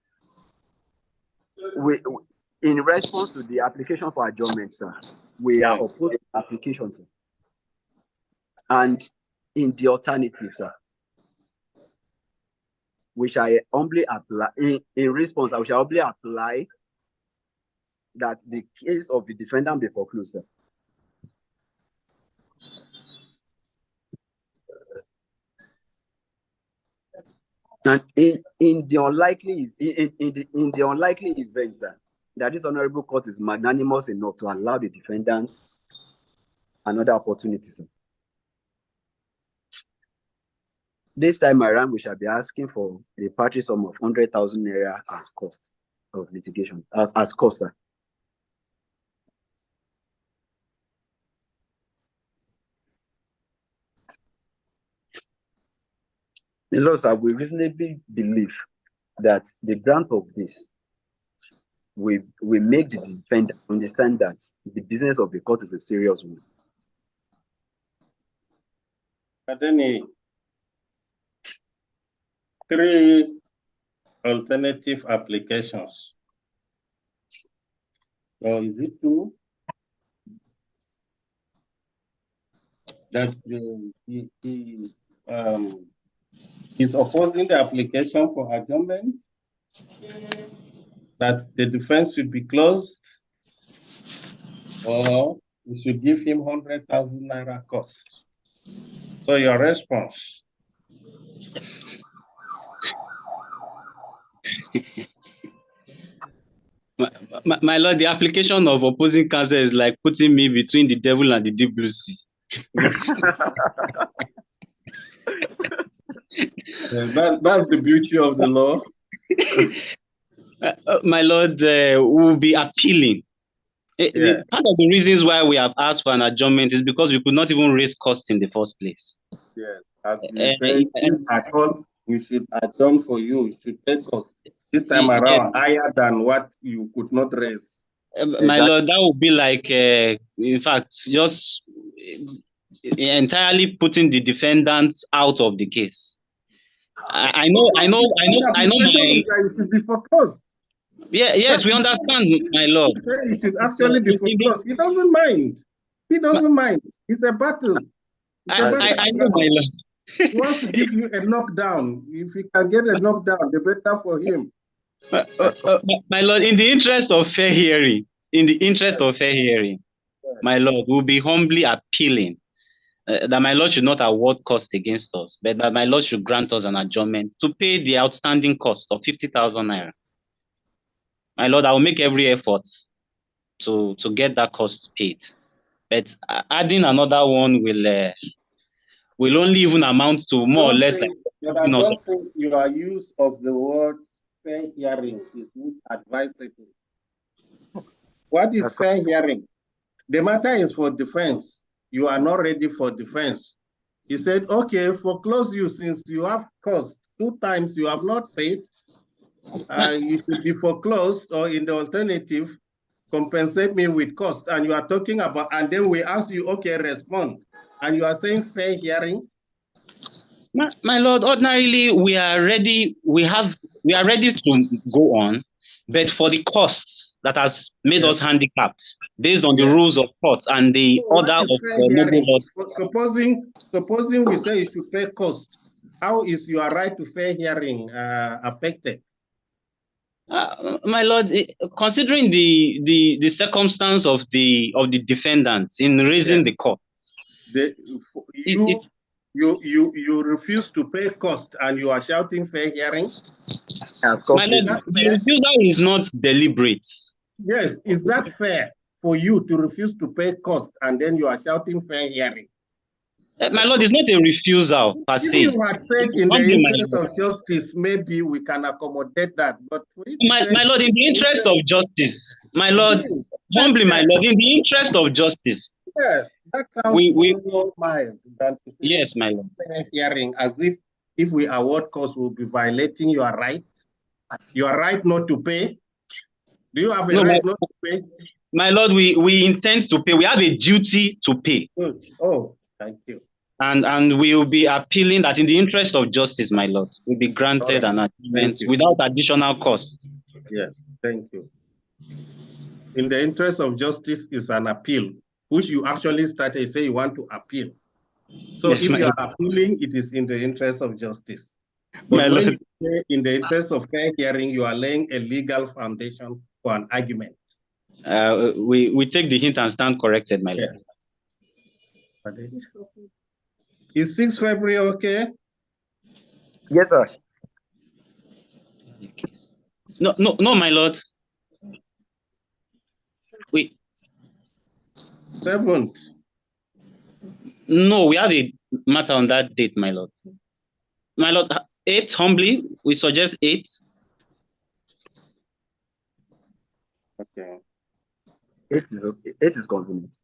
S12: in response to the application for adjournment, sir, we are opposed to the application, sir. And in the alternative, sir, we shall humbly apply, in response, I shall humbly apply that the case of the defendant be foreclosed, sir. And in the unlikely event, sir, that this honorable court is magnanimous enough to allow the defendants another opportunity, sir. This time around, we shall be asking for a party sum of 100,000 naira as cost of litigation, as cost, sir. The law, sir, we reasonably believe that the grant of this we make the defendant understand that the business of the court is a serious one.
S1: But then 3 alternative applications. Or is it 2? That is opposing the application for adjournment, that the defense should be closed, or we should give him 100,000 naira cost. So your response?
S11: My lord, the application of opposing counsel is like putting me between the devil and the deep blue sea.
S1: That's the beauty of the law.
S11: My lord, will be appealing. Part of the reasons why we have asked for an adjournment is because we could not even raise costs in the first place.
S1: Yes, as you said, this adjourn, we should adjourn for you. We should take cost this time around higher than what you could not raise.
S11: My lord, that would be like, in fact, just entirely putting the defendants out of the case. I know.
S1: It should be foreclosed.
S11: Yeah, yes, we understand, my lord.
S1: It should actually be foreclosed. He doesn't mind. He doesn't mind. It's a battle.
S11: I know, my lord.
S1: He wants to give you a knockdown. If he can get a knockdown, the better for him.
S11: My lord, in the interest of fair hearing, my lord, will be humbly appealing that my lord should not award cost against us, but that my lord should grant us an adjournment to pay the outstanding cost of 50,000 naira. My lord, I will make every effort to get that cost paid, but adding another one will only even amount to more or less like.
S1: I don't think your use of the word fair hearing is advisable. What is fair hearing? The matter is for defense. You are not ready for defense. He said, okay, foreclose you since you have cost 2 times you have not paid. You should be foreclosed, or in the alternative, compensate me with cost. And you are talking about, and then we ask you, okay, respond. And you are saying fair hearing?
S11: My lord, ordinarily we are ready. We are ready to go on, but for the costs that has made us handicapped based on the rules of court and the order of the noble lord.
S1: Supposing we say you should pay cost, how is your right to fair hearing affected?
S11: My lord, considering the circumstance of the defendants in raising the court,
S1: you refuse to pay cost and you are shouting fair hearing?
S11: My lord, the refusal is not deliberate.
S1: Yes, is that fair for you to refuse to pay cost and then you are shouting fair hearing?
S11: My lord, it's not a refusal per se.
S1: You had said in the interest of justice, maybe we can accommodate that, but
S11: my lord, in the interest of justice, my lord, humbly, my lord, in the interest of justice.
S1: Yes, that sounds more mild than to say
S11: yes, my lord.
S1: Fair hearing, as if we award cost, we'll be violating your right not to pay. Do you have a right not to pay?
S11: My lord, we intend to pay. We have a duty to pay.
S1: Good. Oh, thank you.
S11: And we will be appealing that in the interest of justice, my lord, will be granted an adjournment without additional cost.
S1: Yes, thank you. In the interest of justice is an appeal, which you actually started, say you want to appeal. So
S11: yes,
S1: if you are appealing, it is in the interest of justice.
S11: But
S1: when you say in the interest of fair hearing, you are laying a legal foundation for an argument.
S11: We take the hint and stand corrected, my lord.
S1: Yes. Is 6 February okay?
S12: Yes, sir.
S11: No, my lord. Wait.
S1: 7th.
S11: No, we have a matter on that date, my lord. My lord, 8, humbly, we suggest 8.
S1: Okay.
S12: 8 is okay. 8 is convenient.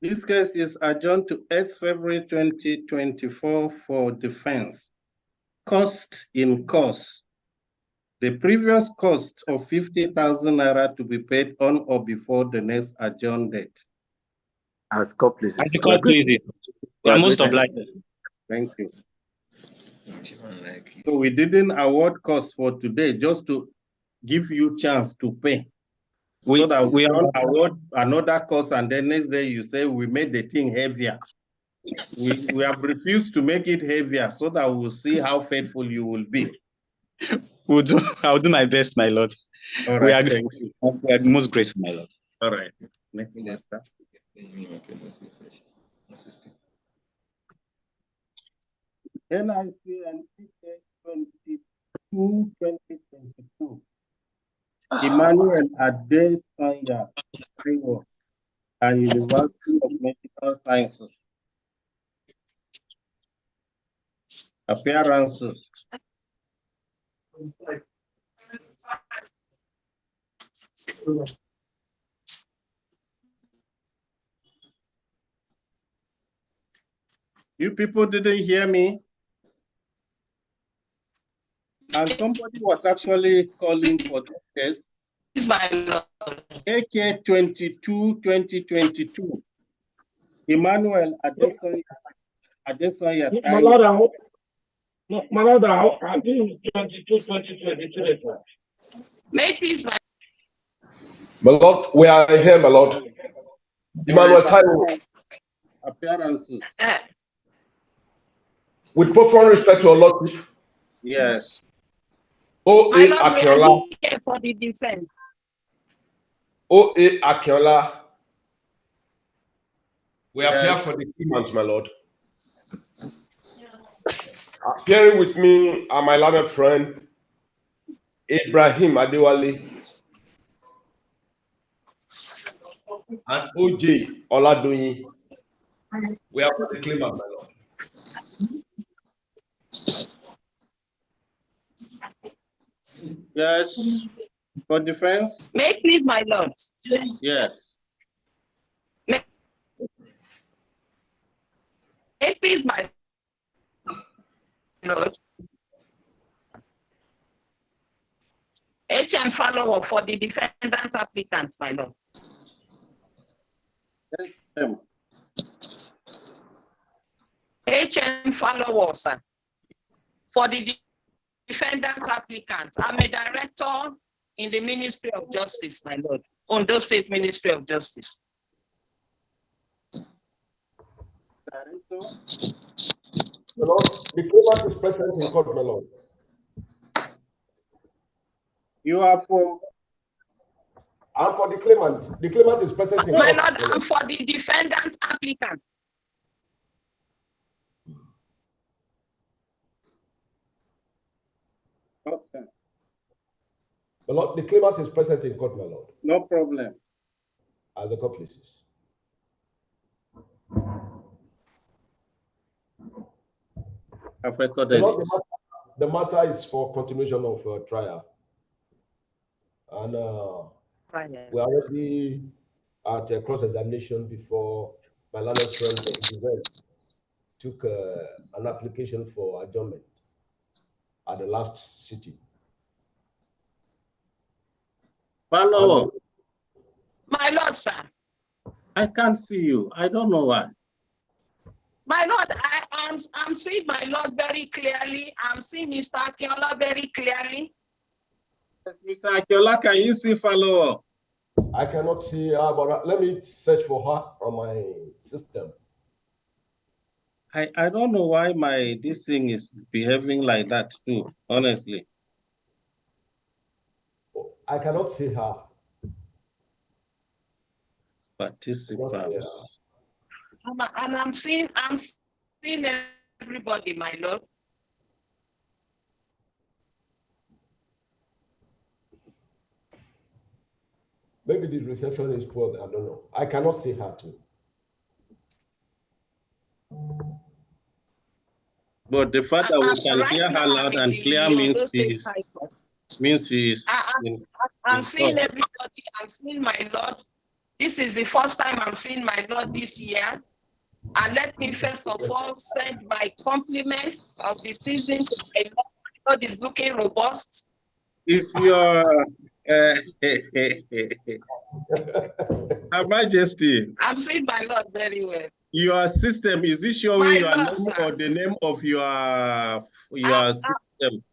S1: This case is adjourned to 8th February 2024 for defense. Cost in course. The previous cost of 50,000 naira to be paid on or before the next adjourned date.
S12: As court places.
S11: As the court places. We are most obliged.
S1: Thank you. So we didn't award cost for today just to give you chance to pay. So that we don't award another cost and then next day you say we made the thing heavier. We have refused to make it heavier so that we'll see how faithful you will be.
S11: I'll do my best, my lord.
S1: All right, thank you.
S11: We are most grateful, my lord.
S1: All right. Next master. NIC and 2022. Emmanuel Adesanya and University of Medical Sciences. Appearances. You people didn't hear me? And somebody was actually calling for this case.
S13: It's my lord.
S1: AK 22-2022. Emmanuel Adesanya.
S7: My lord, I think 22-2023.
S13: May I please,
S14: My lord, we are here, my lord. Emmanuel Taiwo.
S1: Appearances.
S14: With profound respect to your lordship.
S1: Yes.
S13: my lord,
S14: Akiola.
S13: we are here for the defense.
S14: O.A. Akiola. We appear for the claimants, my lord. Appearing with me are my learned friend, Ibrahim Adewale, and OJ Oladoyin. We have the claimant, my lord.
S1: Yes. For defense?
S13: May it please, my lord.
S1: Yes.
S13: May it please, my lord. HM follow-up for the defendant applicant, my lord. HM follow-up, sir. For the defendant applicant, I'm a director in the Ministry of Justice, my lord. Ondo State Ministry of Justice.
S14: My lord, the claimant is present in court, my lord.
S1: You are for?
S14: I'm for the claimant. The claimant is present in
S13: My
S14: court.
S13: lord, I'm for the defendant applicant.
S1: Okay.
S14: My lord, the claimant is present in court, my lord.
S1: No problem.
S14: As the court pleases.
S1: I've recorded it.
S14: The matter is for continuation of trial. And we are already at a cross-examination before my learned friend took an application for adjournment at the last sitting.
S1: Follow up.
S13: My lord, sir.
S1: I can't see you. I don't know why.
S13: My lord, I'm seeing my lord very clearly. I'm seeing Mr. Akinola very clearly.
S1: Mr. Akinola, can you see follow up?
S14: I cannot see her, but let me search for her on my system.
S1: I don't know why this thing is behaving like that too, honestly.
S14: I cannot see her.
S1: Participants.
S13: And I'm seeing everybody, my lord.
S14: Maybe the reception is poor. I don't know. I cannot see her too.
S1: But the fact that we can hear her loud and clear means she's
S13: I'm seeing everybody. I'm seeing my lord. This is the first time I'm seeing my lord this year. And let me first of all send my compliments of the season to my lord. My lord is looking robust.
S1: Is your Her Majesty?
S13: I'm seeing my lord very well.
S1: Your system, is it showing your name or the name of your system?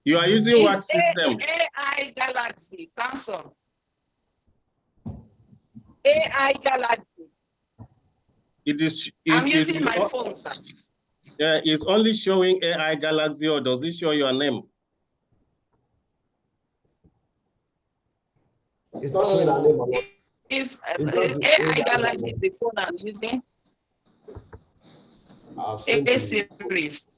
S1: You are using what system?
S13: AI Galaxy, Samsung. AI Galaxy. I'm using my phone, sir.
S1: Yeah, it's only showing AI Galaxy, or does it show your name?
S14: It's not showing our name.
S13: It's AI Galaxy, the phone I'm using. A series.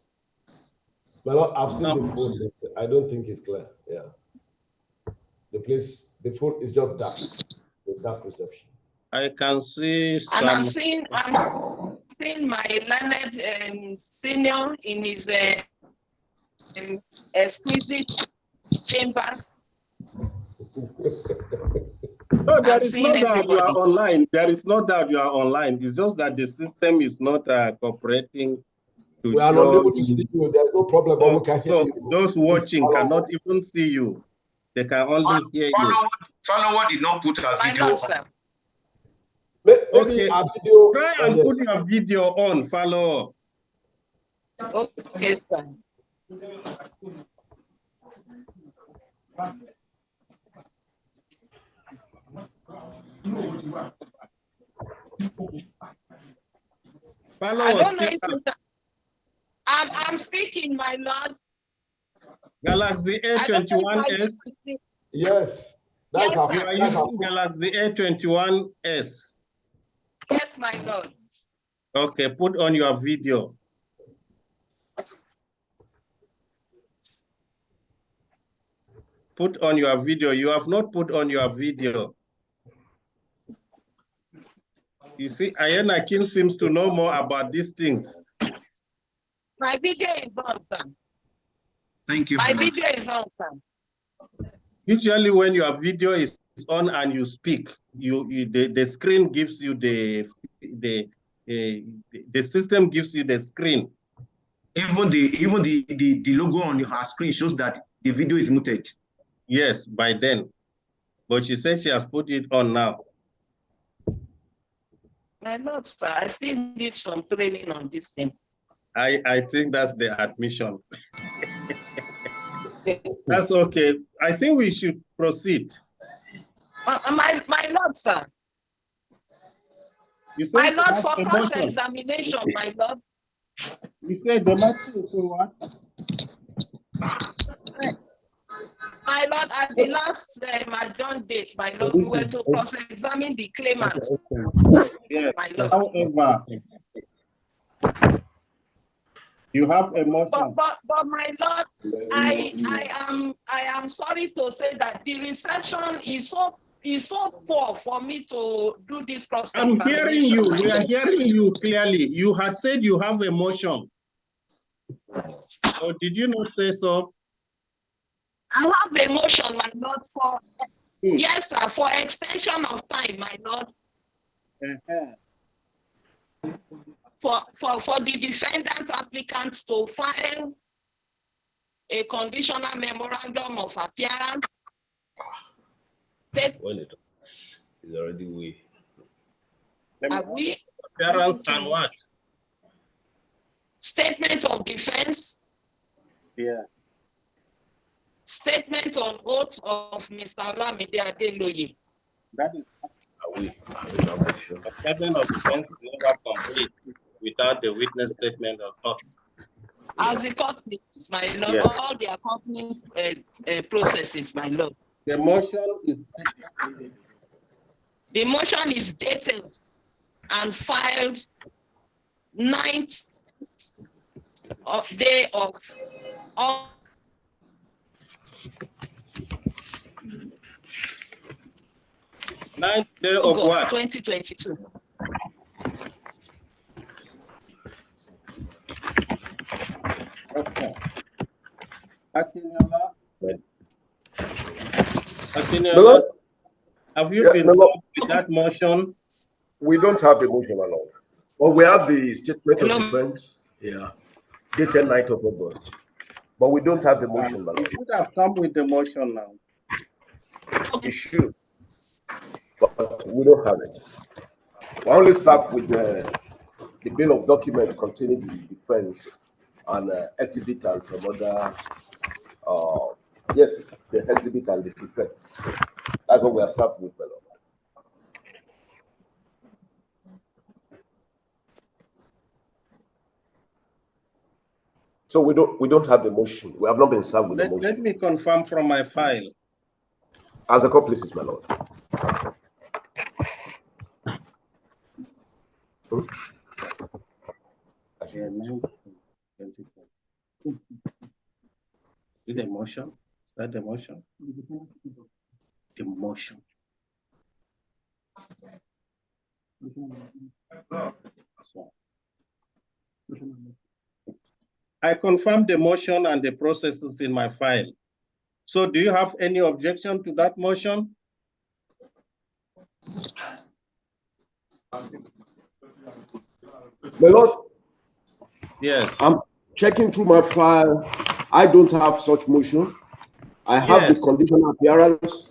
S14: Well, I've seen the phone, but I don't think it's clear. Yeah. The phone is just dark. The dark reception.
S1: I can see some.
S13: And I'm seeing my learned senior in his exquisite chambers.
S1: No, there is no doubt you are online. There is no doubt you are online. It's just that the system is not cooperating to
S14: we are
S1: show
S14: not able to see you. There's no problem, but we can hear you.
S1: Those watching cannot even see you. They can only hear you.
S15: Follower did not put her video on.
S14: Maybe our video.
S1: Try and put your video on, follow.
S13: Okay, sir.
S1: Follow.
S13: I don't know if I'm speaking, my lord.
S1: Galaxy A21s.
S14: Yes.
S1: That's yes, you are using Galaxy A21s.
S13: Yes, my lord.
S1: Okay, put on your video. put on your video. You have not put on your video. You see, Ayana Akin seems to know more about these things.
S13: My video is on, sir.
S15: Thank you.
S13: My video is on, sir.
S1: Usually when your video is on and you speak, the screen gives you the system gives you the screen.
S15: Even the logo on your screen shows that the video is muted.
S1: Yes, by then. But she said she has put it on now.
S13: My Lord, sir, I still need some training on this thing.
S1: I think that's the admission. That's okay. I think we should proceed.
S13: My Lord, sir. My Lord, for cross-examination, my Lord.
S1: You said the matter, so what?
S13: My Lord, at the last adjourned date, my Lord, we were to cross-examine the claimant.
S1: Yes,
S13: my Lord.
S1: however, you have a motion.
S13: But my Lord, I am sorry to say that the reception is so poor for me to do this cross-examination.
S1: I'm hearing you. We are hearing you clearly. You had said you have a motion. Or did you not say so?
S13: I have a motion, my Lord, for yes, sir, for extension of time, my Lord. For the defendant applicants to file a conditional memorandum of appearance.
S14: When it is already we.
S1: Appearance and what?
S13: Statement of defense.
S1: Yeah.
S13: Statement on oath of Mr. Olamide Adeloye.
S1: That is the statement of defense is never complete without the witness statement of oath.
S13: As the company, my Lord, all the accompanying processes, my Lord.
S1: The motion
S13: is dated and filed 9th day of
S1: 9th day of
S13: August
S1: what?
S13: 2022.
S1: Okay. Akinola, have you been served with that motion?
S14: We don't have the motion, my Lord. But we have the statement of defense, dated 9th of August. But we don't have the motion, my Lord.
S1: You should have come with the motion now.
S14: We should. But we don't have it. We only serve with the bill of document containing the defense and exhibit and some other, yes, the exhibit and the defense. That's what we are served with, my Lord. So we don't have the motion. We have not been served with the motion.
S1: Let me confirm from my file.
S14: As accomplices, my Lord.
S1: Is the motion? Is that the motion? The motion. I confirm the motion and the processes in my file. So do you have any objection to that motion?
S14: My Lord,
S1: yes.
S14: I'm checking through my file. I don't have such motion. I have the conditional appearance.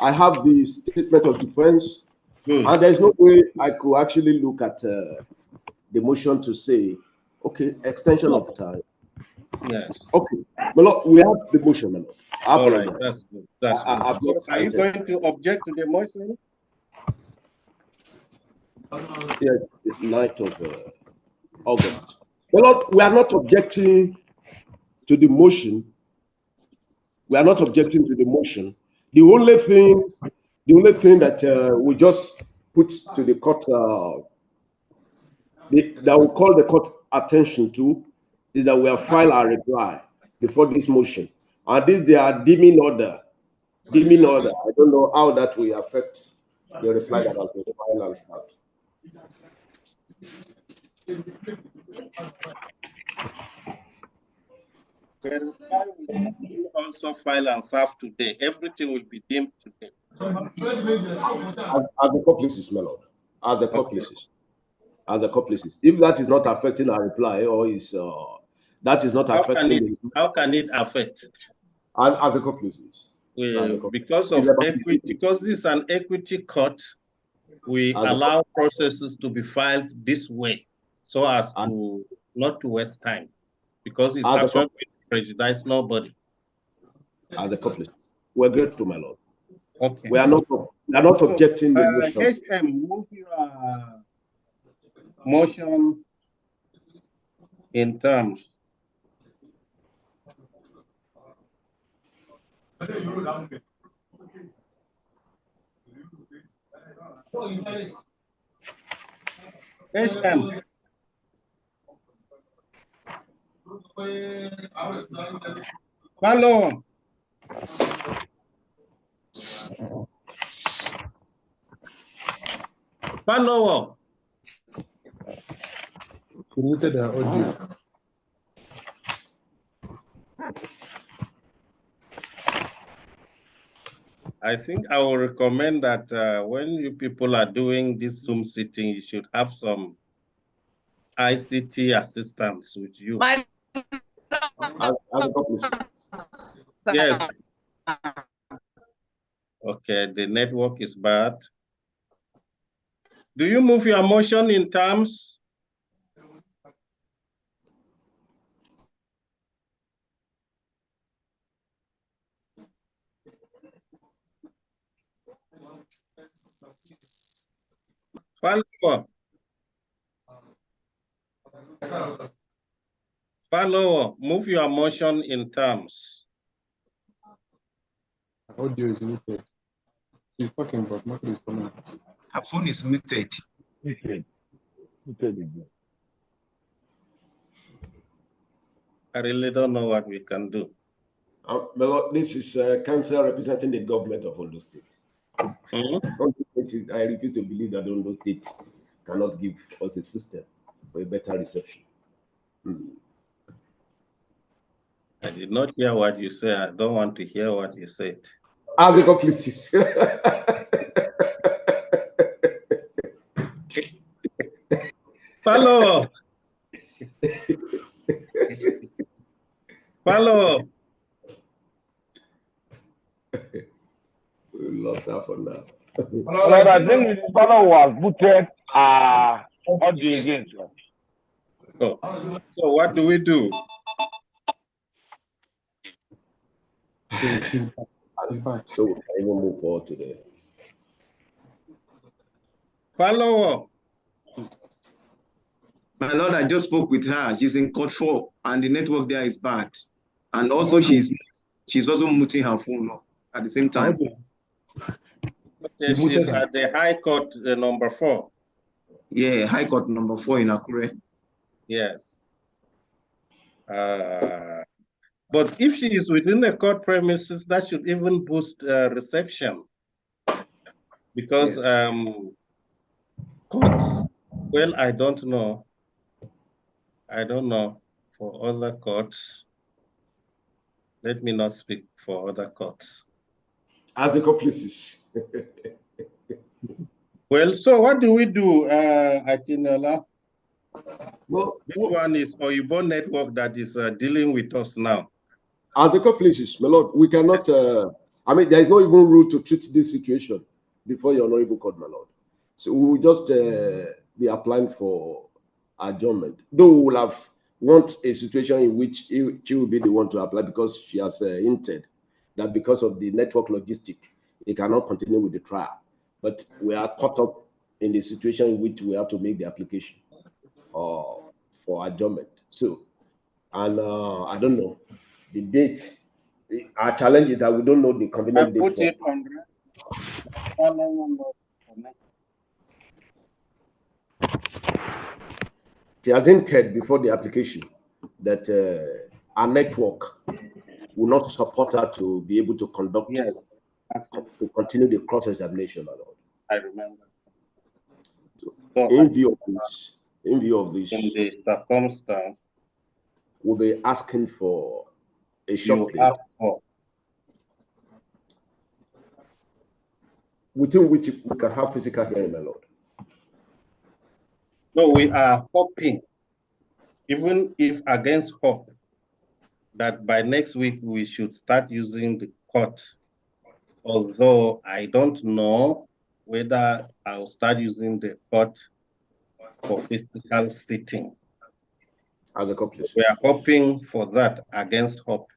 S14: I have the statement of defense.
S1: Good.
S14: And there's no way I could actually look at the motion to say, okay, extension of time.
S1: Yes.
S14: Okay. My Lord, we have the motion, my Lord.
S1: All right, that's good. That's good. Are you going to object to the motion?
S14: Yes, it's 9th of August. My Lord, we are not objecting to the motion. We are not objecting to the motion. The only thing that we just put to the court that will call the court attention to is that we have filed our reply before this motion. And this they are deeming order Give me no other. I don't know how that will affect the reply that has been filed and start.
S1: We also file and serve today. Everything will be deemed today.
S14: As the accomplices, my lord. As the accomplices. As accomplices. If that is not affecting our reply or is that is not affecting
S1: how can it affect?
S14: As accomplices.
S1: Because of equity, because this is an equity court, we allow processes to be filed this way so as to not to waste time, because it's actually prejudice nobody.
S14: As accomplices. We're grateful, my lord.
S1: Okay.
S14: We are not objecting the motion.
S1: HM, move your motion in terms. HM. Follow. Follow.
S16: Muted their audio.
S1: I think I will recommend that when you people are doing this Zoom sitting, you should have some ICT assistance with you. Yes. Okay, the network is bad. Do you move your motion in terms? Follow. Follow. Move your motion in terms.
S16: Audio is muted. She's talking, but nothing is coming out.
S15: Her phone is muted.
S7: Muted again.
S1: I really don't know what we can do.
S14: This is council representing the government of Ondo State. I refuse to believe that Ondo State cannot give us a system for a better reception.
S1: I did not hear what you said. I don't want to hear what you said.
S14: As accomplices.
S1: Follow. Follow.
S14: We lost that for now.
S7: Well, I think the fellow was booted audio again, sir.
S1: So what do we do?
S14: He's back. So we can even move forward today.
S1: Follow.
S15: My lord, I just spoke with her. She's in court 4 and the network there is bad. And also she's also muting her phone at the same time.
S1: Okay, she's at the High Court number 4.
S15: Yeah, High Court number 4 in Akure.
S1: Yes. But if she is within the court premises, that should even boost reception. Because courts, well, I don't know. I don't know for other courts. Let me not speak for other courts.
S14: As accomplices.
S1: Well, so what do we do, Akinola?
S14: Well,
S1: this one is Oyibo Network that is dealing with us now.
S14: As accomplices, my lord, we cannot, I mean, there is no even rule to treat this situation before your honorable court, my lord. So we will just be applying for adjournment. Though we will have want a situation in which she will be the one to apply because she has hinted that because of the network logistic, it cannot continue with the trial. But we are caught up in the situation in which we have to make the application for adjournment. So, and I don't know the date. Our challenge is that we don't know the convenient date for. She has hinted before the application that our network will not support her to be able to conduct to continue the cross-examination, my Lord.
S1: I remember.
S14: So in view of this,
S1: in the circumstance,
S14: we'll be asking for a short
S1: you
S14: date
S1: ask for,
S14: within which we can have physical hearing, my Lord.
S1: No, we are hoping, even if against hope, that by next week we should start using the court. Although I don't know whether I'll start using the court for physical sitting.
S14: As a couple.
S1: We are hoping for that against hope.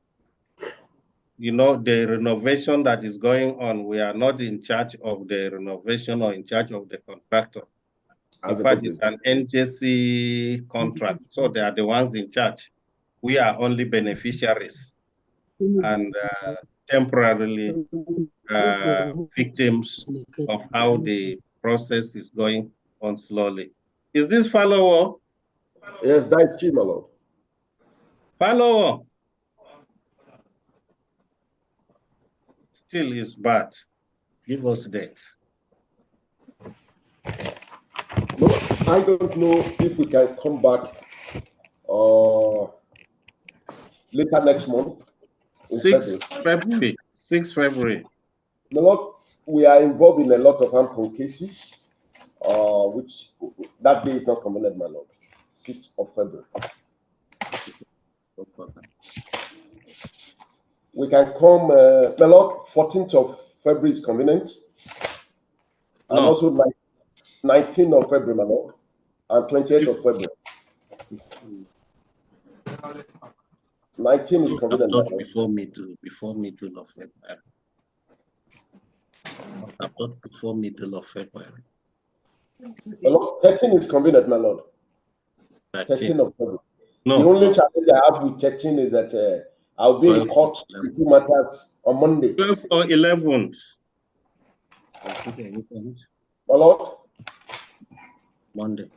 S1: You know, the renovation that is going on, we are not in charge of the renovation or in charge of the contractor. In fact, it's an NJC contract, so they are the ones in charge. We are only beneficiaries and temporarily victims of how the process is going on slowly. Is this follower?
S14: Yes, that is true, my Lord.
S1: Follower. Still is bad. Give us that.
S14: No, I don't know if we can come back later next month.
S1: 6 February. 6 February.
S14: My Lord, we are involved in a lot of harmful cases, which that day is not convenient, my Lord. 6th of February. We can come, my Lord, 14th of February is convenient. And also 19th of February, my Lord, and 28th of February. 19 is convenient, my Lord.
S1: Before middle of February. About before middle of February.
S14: My Lord, 13 is convenient, my Lord. 13 of February.
S1: No.
S14: The only challenge I have with 13 is that I'll be in court to do matters on Monday.
S1: 12th or 11th.
S14: My Lord?
S1: Monday.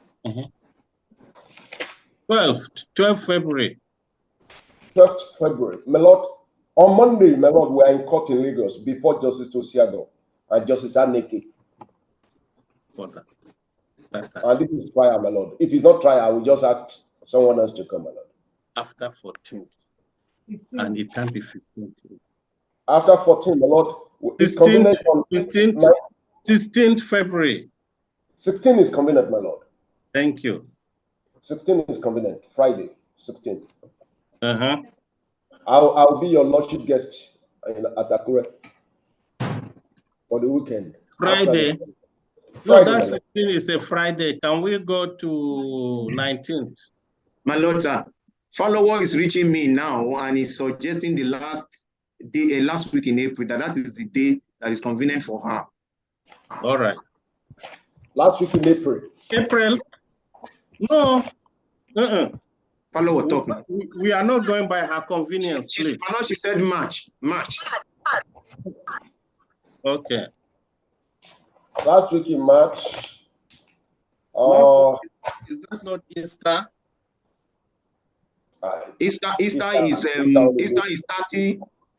S1: 12th February.
S14: 12th February. My Lord, on Monday, my Lord, we are in court in Lagos before Justice Tosiado and Justice Aneke. And this is trial, my Lord. If it's not trial, I will just ask someone else to come, my Lord.
S1: After 14th. And it can be 15th.
S14: After 14th, my Lord, it's convenient on
S1: 16th February.
S14: 16 is convenient, my Lord.
S1: Thank you.
S14: 16 is convenient. Friday, 16th. I'll be your lordship guest at Akure for the weekend.
S1: Friday. No, that 16 is a Friday. Can we go to 19th?
S15: My Lord, sir, follower is reaching me now and is suggesting the last day, last week in April, that is the day that is convenient for her.
S1: All right.
S14: Last week in April.
S1: April? No.
S15: Follower talking.
S1: We are not going by her convenience, please.
S15: She said March.
S1: Okay.
S14: Last week in March.
S1: Is that not Easter?
S15: Easter is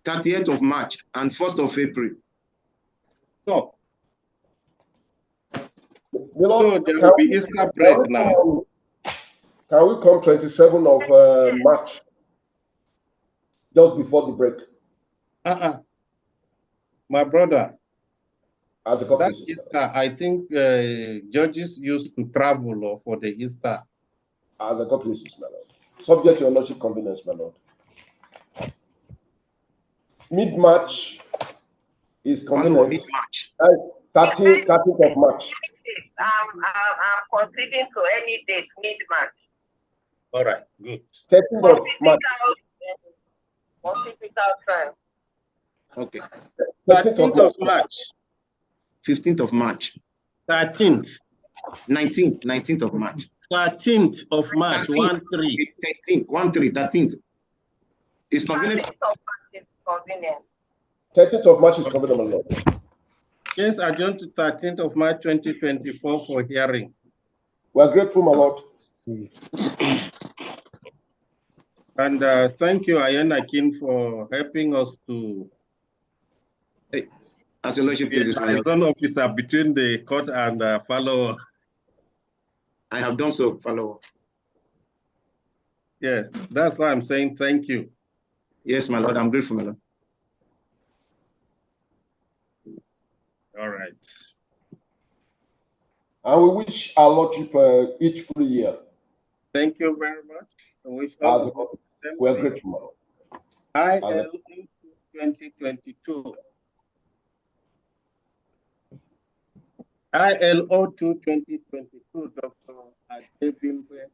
S15: 30th of March and 1st of April.
S1: So there will be Easter break now.
S14: Can we come 27th of March? Just before the break.
S1: My brother.
S14: As a
S1: that Easter, I think judges used to travel for the Easter.
S14: As a couple places, my Lord. Subject to your lordship convenience, my Lord. Mid-March is convenient.
S15: Mid-March.
S14: 30th of March.
S17: I'm conceding to any date mid-March.
S1: All right, good.
S14: 13th of March.
S17: For physical trial.
S1: Okay.
S14: 13th of
S1: March.
S15: 15th of March.
S1: 13th.
S15: 19th of March.
S1: 13th of March. 13th.
S15: 13th. It's convenient.
S14: 13th of March is convenient, my Lord.
S1: Yes, adjourned to 13th of March 2024 for hearing.
S14: We are grateful, my Lord.
S1: And thank you, Ayana King, for helping us to
S15: As your lordship pleases, my lord.
S1: Liaison officer between the court and follower.
S15: I have done so, follower.
S1: Yes, that's why I'm saying thank you.
S15: Yes, my lord, I'm grateful, my lord.
S1: All right.
S14: And we wish our lordship each free year.
S1: Thank you very much. I wish
S14: we are grateful.
S1: IL 2022. ILO 2022, Dr. Adebimbe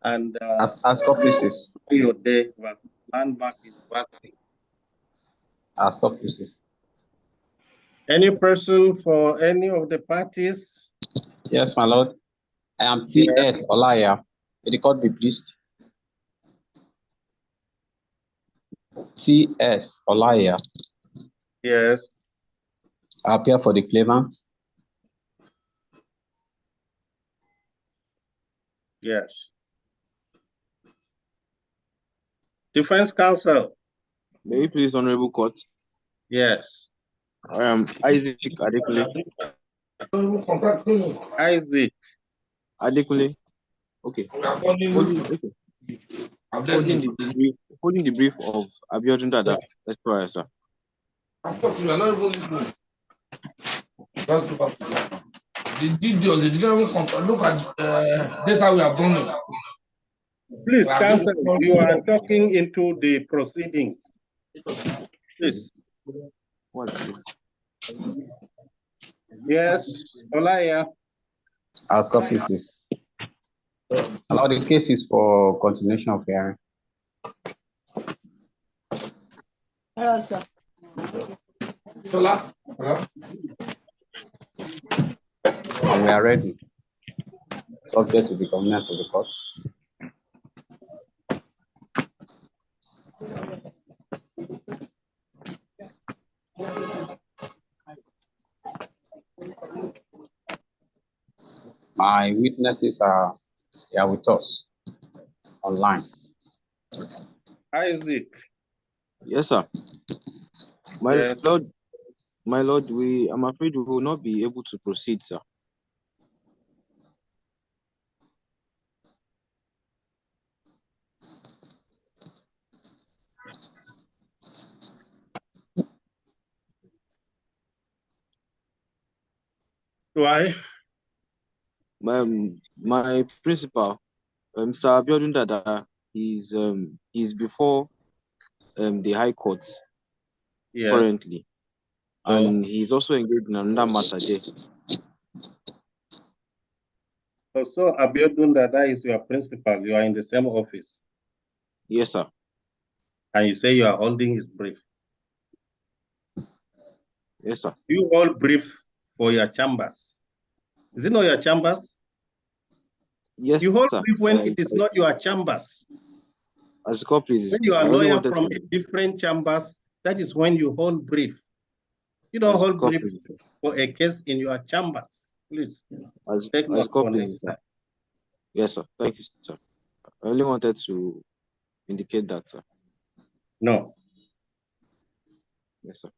S1: and
S10: Ask offices.
S1: your day was Landmark University.
S10: Ask offices.
S1: Any person for any of the parties?
S10: Yes, my lord. I am T.S. Olaya. May the court be pleased. T.S. Olaya.
S1: Yes.
S10: I appear for the claimant.
S1: Yes. Defense counsel.
S18: May you please, Honorable Court?
S1: Yes.
S18: I am Isaac Adekunle.
S1: Isaac.
S18: Adekunle. Okay. Holding the brief of Abiodun Dada. Let's try, sir.
S19: I'm talking, you are not even listening. The details, they didn't even look at data we have done.
S1: Please, counsel, you are talking into the proceedings. Please. Yes, Olaya.
S10: Ask offices. Allow the cases for continuation of hearing.
S19: Hello, sir. Sola.
S10: And we are ready. Subject to the convenience of the court. My witnesses are here with us online.
S1: Isaac.
S18: Yes, sir. My lord, I'm afraid we will not be able to proceed, sir.
S1: Why?
S18: My principal, Mr. Abiodun Dada, is before the High Court currently, and he's also engaged in another matter there.
S1: So Abiodun Dada is your principal. You are in the same office.
S18: Yes, sir.
S1: And you say you are holding his brief.
S18: Yes, sir.
S1: You hold brief for your chambers. Is it not your chambers?
S18: Yes,
S1: you hold
S18: sir.
S1: brief when it is not your chambers.
S18: As the court pleases.
S1: When you are a lawyer from a different chambers, that is when you hold brief. You don't hold brief for a case in your chambers. Please. Take note for next time.
S18: Yes, sir. Thank you, sir. I only wanted to indicate that, sir.
S1: No.
S18: Yes, sir.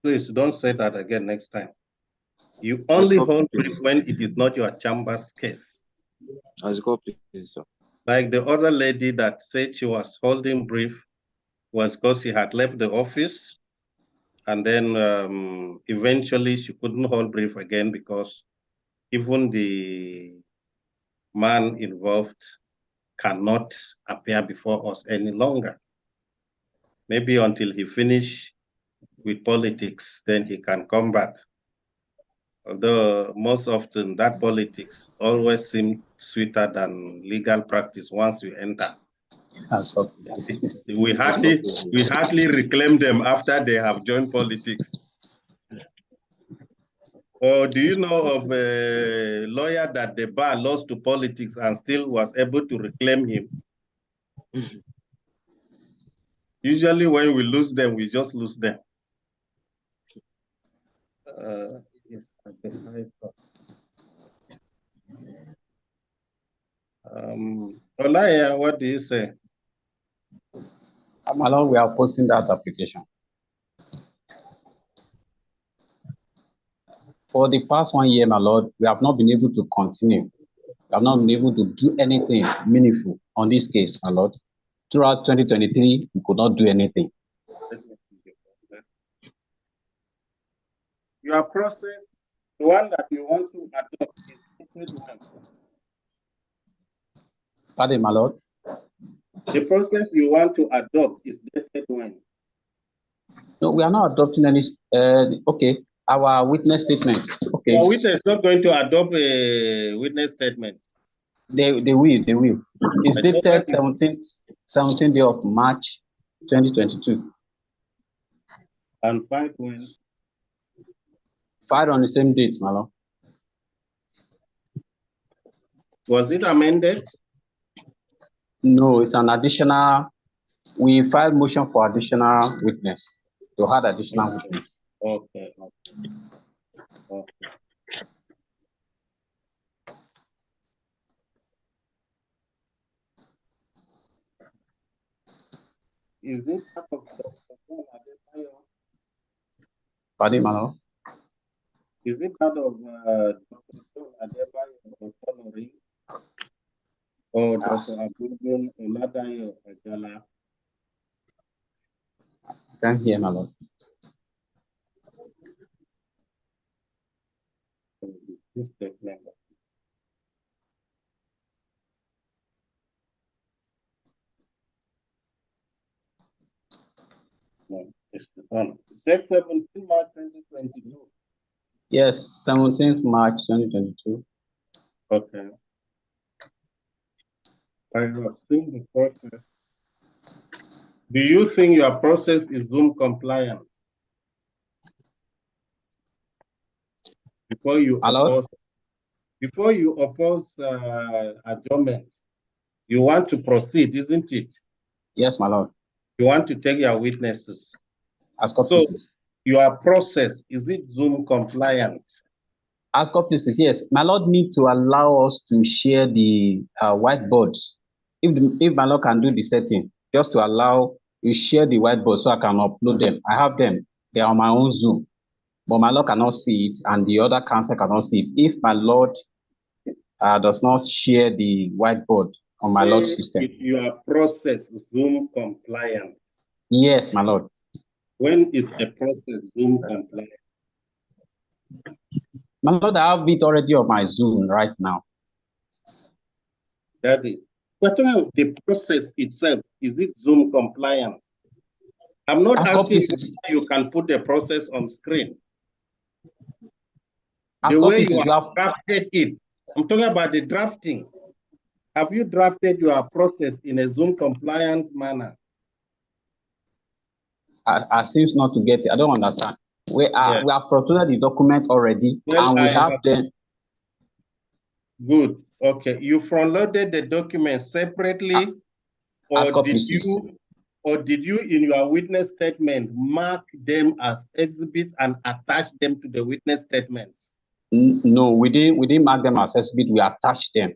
S1: Please don't say that again next time. You only hold brief when it is not your chamber's case.
S18: As the court pleases, sir.
S1: Like the other lady that said she was holding brief was because she had left the office, and then eventually she couldn't hold brief again because even the man involved cannot appear before us any longer. Maybe until he finish with politics, then he can come back. Although most often that politics always seems sweeter than legal practice once you enter. We hardly reclaim them after they have joined politics. Or do you know of a lawyer that the bar lost to politics and still was able to reclaim him? Usually when we lose them, we just lose them. Yes, at the High Court. Olaya, what do you say?
S10: My Lord, we are posting that application. For the past 1 year, my Lord, we have not been able to continue. We have not been able to do anything meaningful on this case, my Lord. Throughout 2023, we could not do anything.
S1: Your process, the one that you want to adopt, is dated when?
S10: Pardon, my Lord?
S1: The process you want to adopt is dated when?
S10: No, we are not adopting any. Okay, our witness statement. Okay.
S1: Your witness is not going to adopt a witness statement.
S10: They will. It's dated 17th day of March 2022.
S1: And filed when?
S10: Filed on the same date, my Lord.
S1: Was it amended?
S10: No, it's an additional. We filed motion for additional witness to add additional witness.
S1: Okay. Is it part of Dr.
S10: Pardon, my Lord?
S1: Is it part of Dr. John Adebayo Otonori or Dr. Abugun Oladayo Ejala?
S10: Can't hear, my Lord.
S1: No, it's on. Date 17 March 2022.
S10: Yes, 17th March 2022.
S1: Okay. I have seen the process. Do you think your process is Zoom compliant? Before you oppose adjournment, you want to proceed, isn't it?
S10: Yes, my Lord.
S1: You want to take your witnesses.
S10: As copies.
S1: Your process, is it Zoom compliant?
S10: As copies, yes. My Lord need to allow us to share the whiteboards. If my Lord can do the setting, just to allow you share the whiteboard so I can upload them. I have them. They are on my own Zoom. But my Lord cannot see it and the other counsel cannot see it. If my Lord does not share the whiteboard on my Lord's system.
S1: If your process Zoom compliant.
S10: Yes, my Lord.
S1: When is a process Zoom compliant?
S10: My Lord, I have it already on my Zoom right now.
S1: That is. We're talking of the process itself. Is it Zoom compliant? I'm not asking you can put the process on screen. The way you have drafted it. I'm talking about the drafting. Have you drafted your process in a Zoom compliant manner?
S10: I seems not to get it. I don't understand. We have uploaded the document already, and we have them.
S1: Good. Okay. You front-loaded the document separately, or did you in your witness statement mark them as exhibits and attach them to the witness statements?
S10: No, we didn't mark them as exhibit. We attached them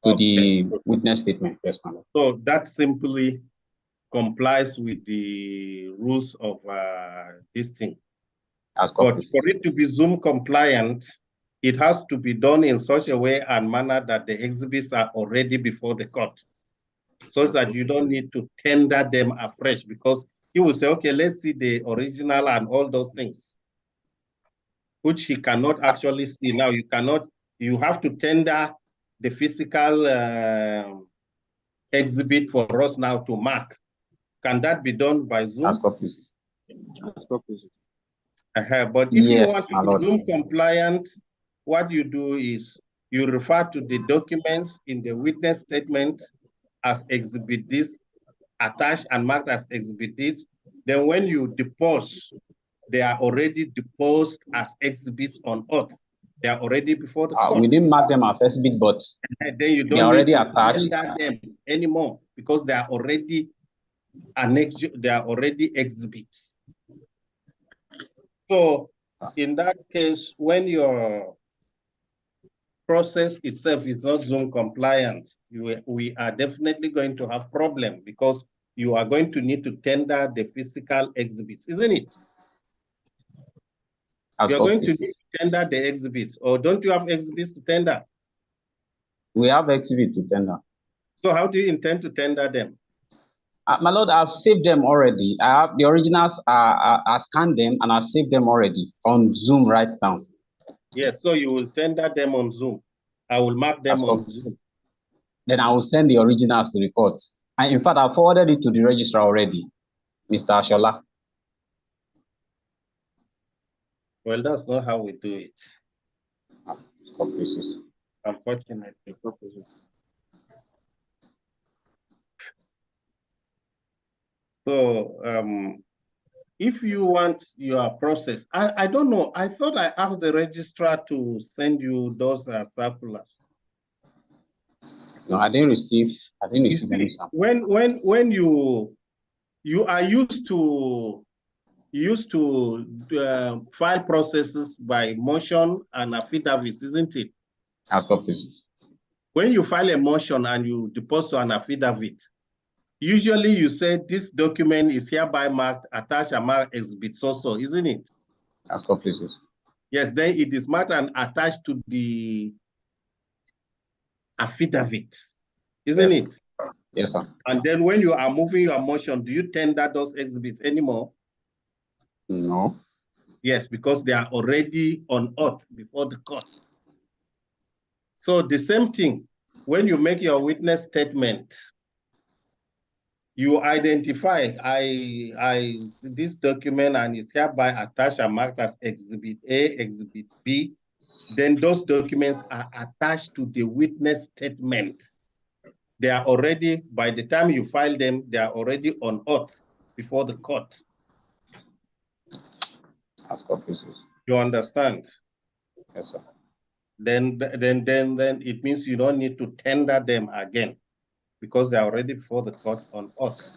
S10: to the witness statement. Yes, ma'am.
S1: So that simply complies with the rules of this thing. But for it to be Zoom compliant, it has to be done in such a way and manner that the exhibits are already before the court, so that you don't need to tender them afresh, because you will say, okay, let's see the original and all those things, which he cannot actually see now. You have to tender the physical exhibit for us now to mark. Can that be done by Zoom?
S10: As copies.
S1: But if you want to be Zoom compliant, what you do is you refer to the documents in the witness statement as exhibit this, attached and marked as exhibit this. Then when you depose, they are already deposed as exhibits on oath. They are already before the court.
S10: We didn't mark them as exhibit, but
S1: and then you don't
S10: they are already attached.
S1: them anymore because they are already annexed. They are already exhibits. So in that case, when your process itself is not Zoom compliant, we are definitely going to have problem because you are going to need to tender the physical exhibits, isn't it? You're going to need to tender the exhibits, or don't you have exhibits to tender?
S10: We have exhibit to tender.
S1: So how do you intend to tender them?
S10: My lord, I've saved them already. I have the originals. I scanned them and I've saved them already on Zoom right now.
S1: Yes, so you will tender them on Zoom. I will mark them on Zoom.
S10: Then I will send the originals to the court. And in fact, I forwarded it to the registrar already, Mr. Ashola.
S1: Well, that's not how we do it. Unfortunately. So if you want your process, I don't know. I thought I asked the registrar to send you those circulars.
S10: No, I didn't receive any samples.
S1: When you are used to file processes by motion and affidavits, isn't it? When you file a motion and you deposit an affidavit, usually you say this document is hereby marked, attached and marked exhibit so, isn't it? Yes, then it is marked and attached to the affidavit, isn't it?
S10: Yes, sir.
S1: And then when you are moving your motion, do you tender those exhibits anymore?
S10: No.
S1: Yes, because they are already on oath before the court. So the same thing, when you make your witness statement, you identify, this document and is hereby attached and marked as Exhibit A, Exhibit B, then those documents are attached to the witness statement. They are already, by the time you file them, they are already on oath before the court. You understand?
S10: Yes, sir.
S1: Then it means you don't need to tender them again because they are already before the court on oath.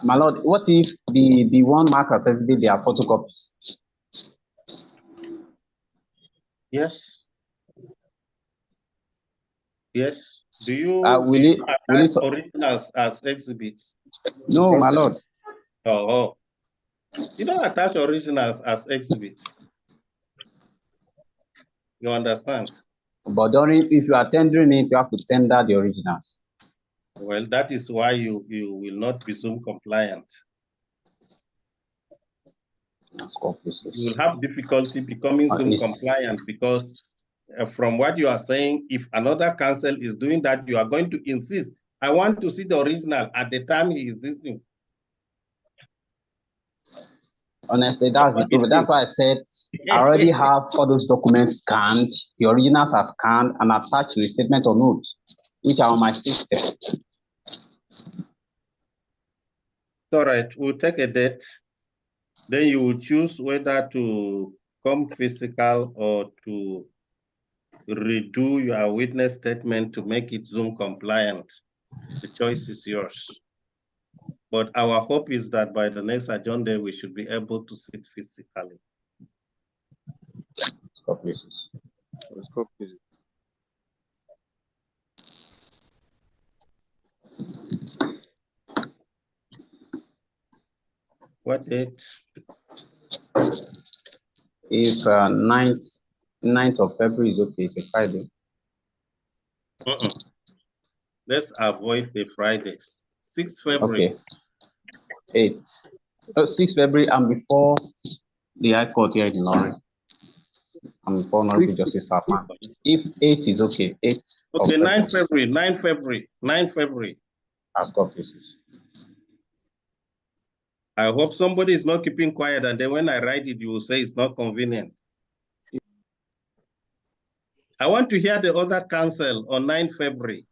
S10: My lord, what if the one marked as SB, they are photocopies?
S1: Yes. Yes. Do you attach originals as exhibits?
S10: No, my lord.
S1: Oh. You don't attach originals as exhibits. You understand?
S10: But if you are tendering it, you have to tender the originals.
S1: Well, that is why you will not be Zoom compliant. You will have difficulty becoming Zoom compliant because from what you are saying, if another counsel is doing that, you are going to insist, I want to see the original at the time he is listening.
S10: Honestly, that's the problem. That's why I said I already have all those documents scanned. The originals are scanned and attached to the statement of notes, which are on my system.
S1: All right, we'll take a date. Then you will choose whether to come physical or to redo your witness statement to make it Zoom compliant. The choice is yours. But our hope is that by the next agenda, we should be able to sit physically.
S18: Let's go, please.
S1: What date?
S10: If 9th of February is okay, it's a Friday.
S1: Let's avoid the Fridays. 6th February.
S10: Okay. 6th February and before the High Court here in Lorry. And before Honorable Justice Safan. If 8 is okay, 8th.
S1: Okay, 9th February, 9th February, 9th February.
S10: Ask officers.
S1: I hope somebody is not keeping quiet, and then when I write it, you will say it's not convenient. I want to hear the other counsel on 9th February.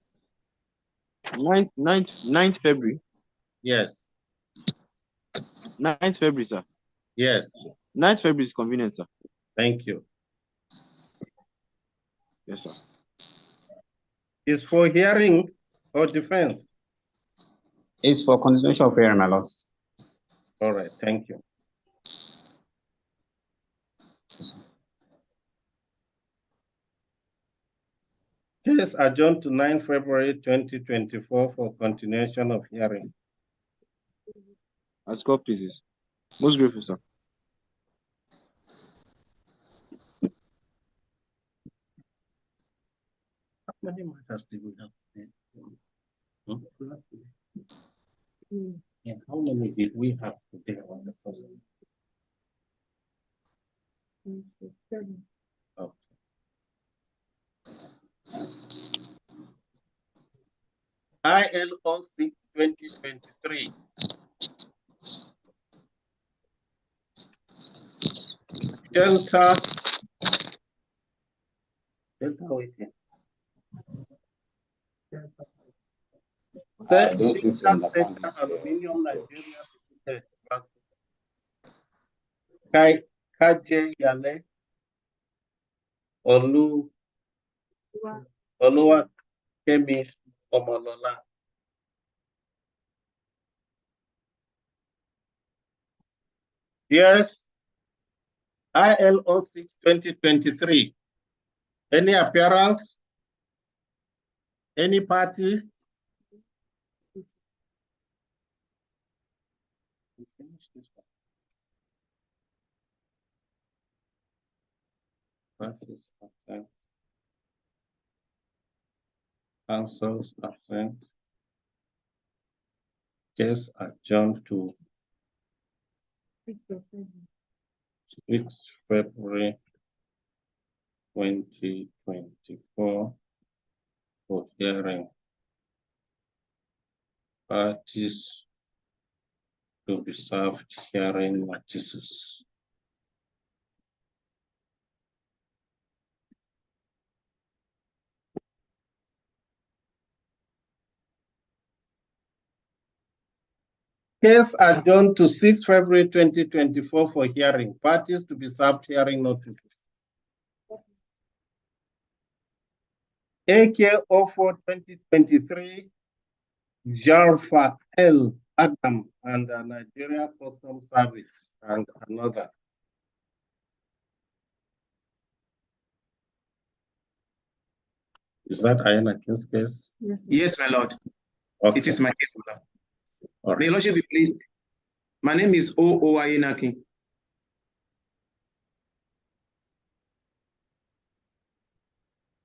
S18: 9th February?
S1: Yes.
S18: 9th February, sir.
S1: Yes.
S18: 9th February is convenient, sir.
S1: Thank you.
S18: Yes, sir.
S1: It's for hearing or defense?
S10: It's for continuation of hearing, my lord.
S1: All right, thank you. Case adjourned to 9 February 2024 for continuation of hearing.
S18: As God pleases. Most grateful, sir.
S1: How many matters do we have? And how many did we have today on the phone? Okay. ILO 6/2023. Delta waiting. Aluminium Nigeria Limited. KJ Yale Oluwa Kemi Omolola. Yes. ILO 6/2023. Any appearance? Any party? Parties absent. Councils absent. Case adjourned to 6 February 2024 for hearing. Parties to be served hearing notices. Case adjourned to 6 February 2024 for hearing. Parties to be served hearing notices. AK 04/2023, Jarfa L. Adam and the Nigeria Customs Service and another. Is that Ayana King's case?
S15: Yes, my lord.
S1: Okay.
S15: It is my case, my lord.
S1: All
S15: May
S1: right.
S15: lordship be pleased. My name is O. Ayenaki.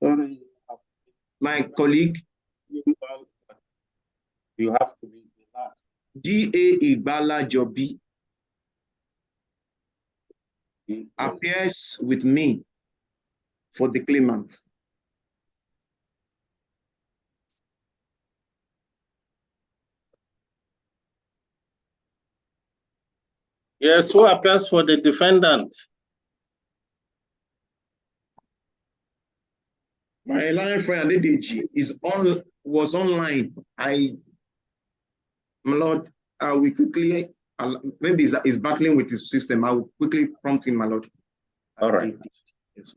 S1: Sorry,
S15: My colleague,
S1: you have to be the last.
S15: G.A. Igbala Jobi, appears with me for the claimant.
S1: Yes, who appears for the defendant?
S15: My line friend Adedeji was online. My lord, I will quickly, maybe he's battling with his system. I will quickly prompt him, my lord.
S1: All right.
S15: Yes.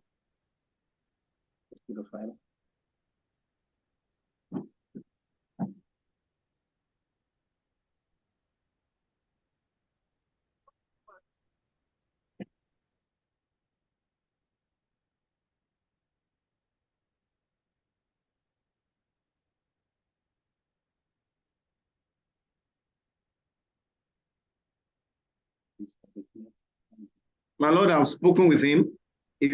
S15: My lord, I've spoken with him. I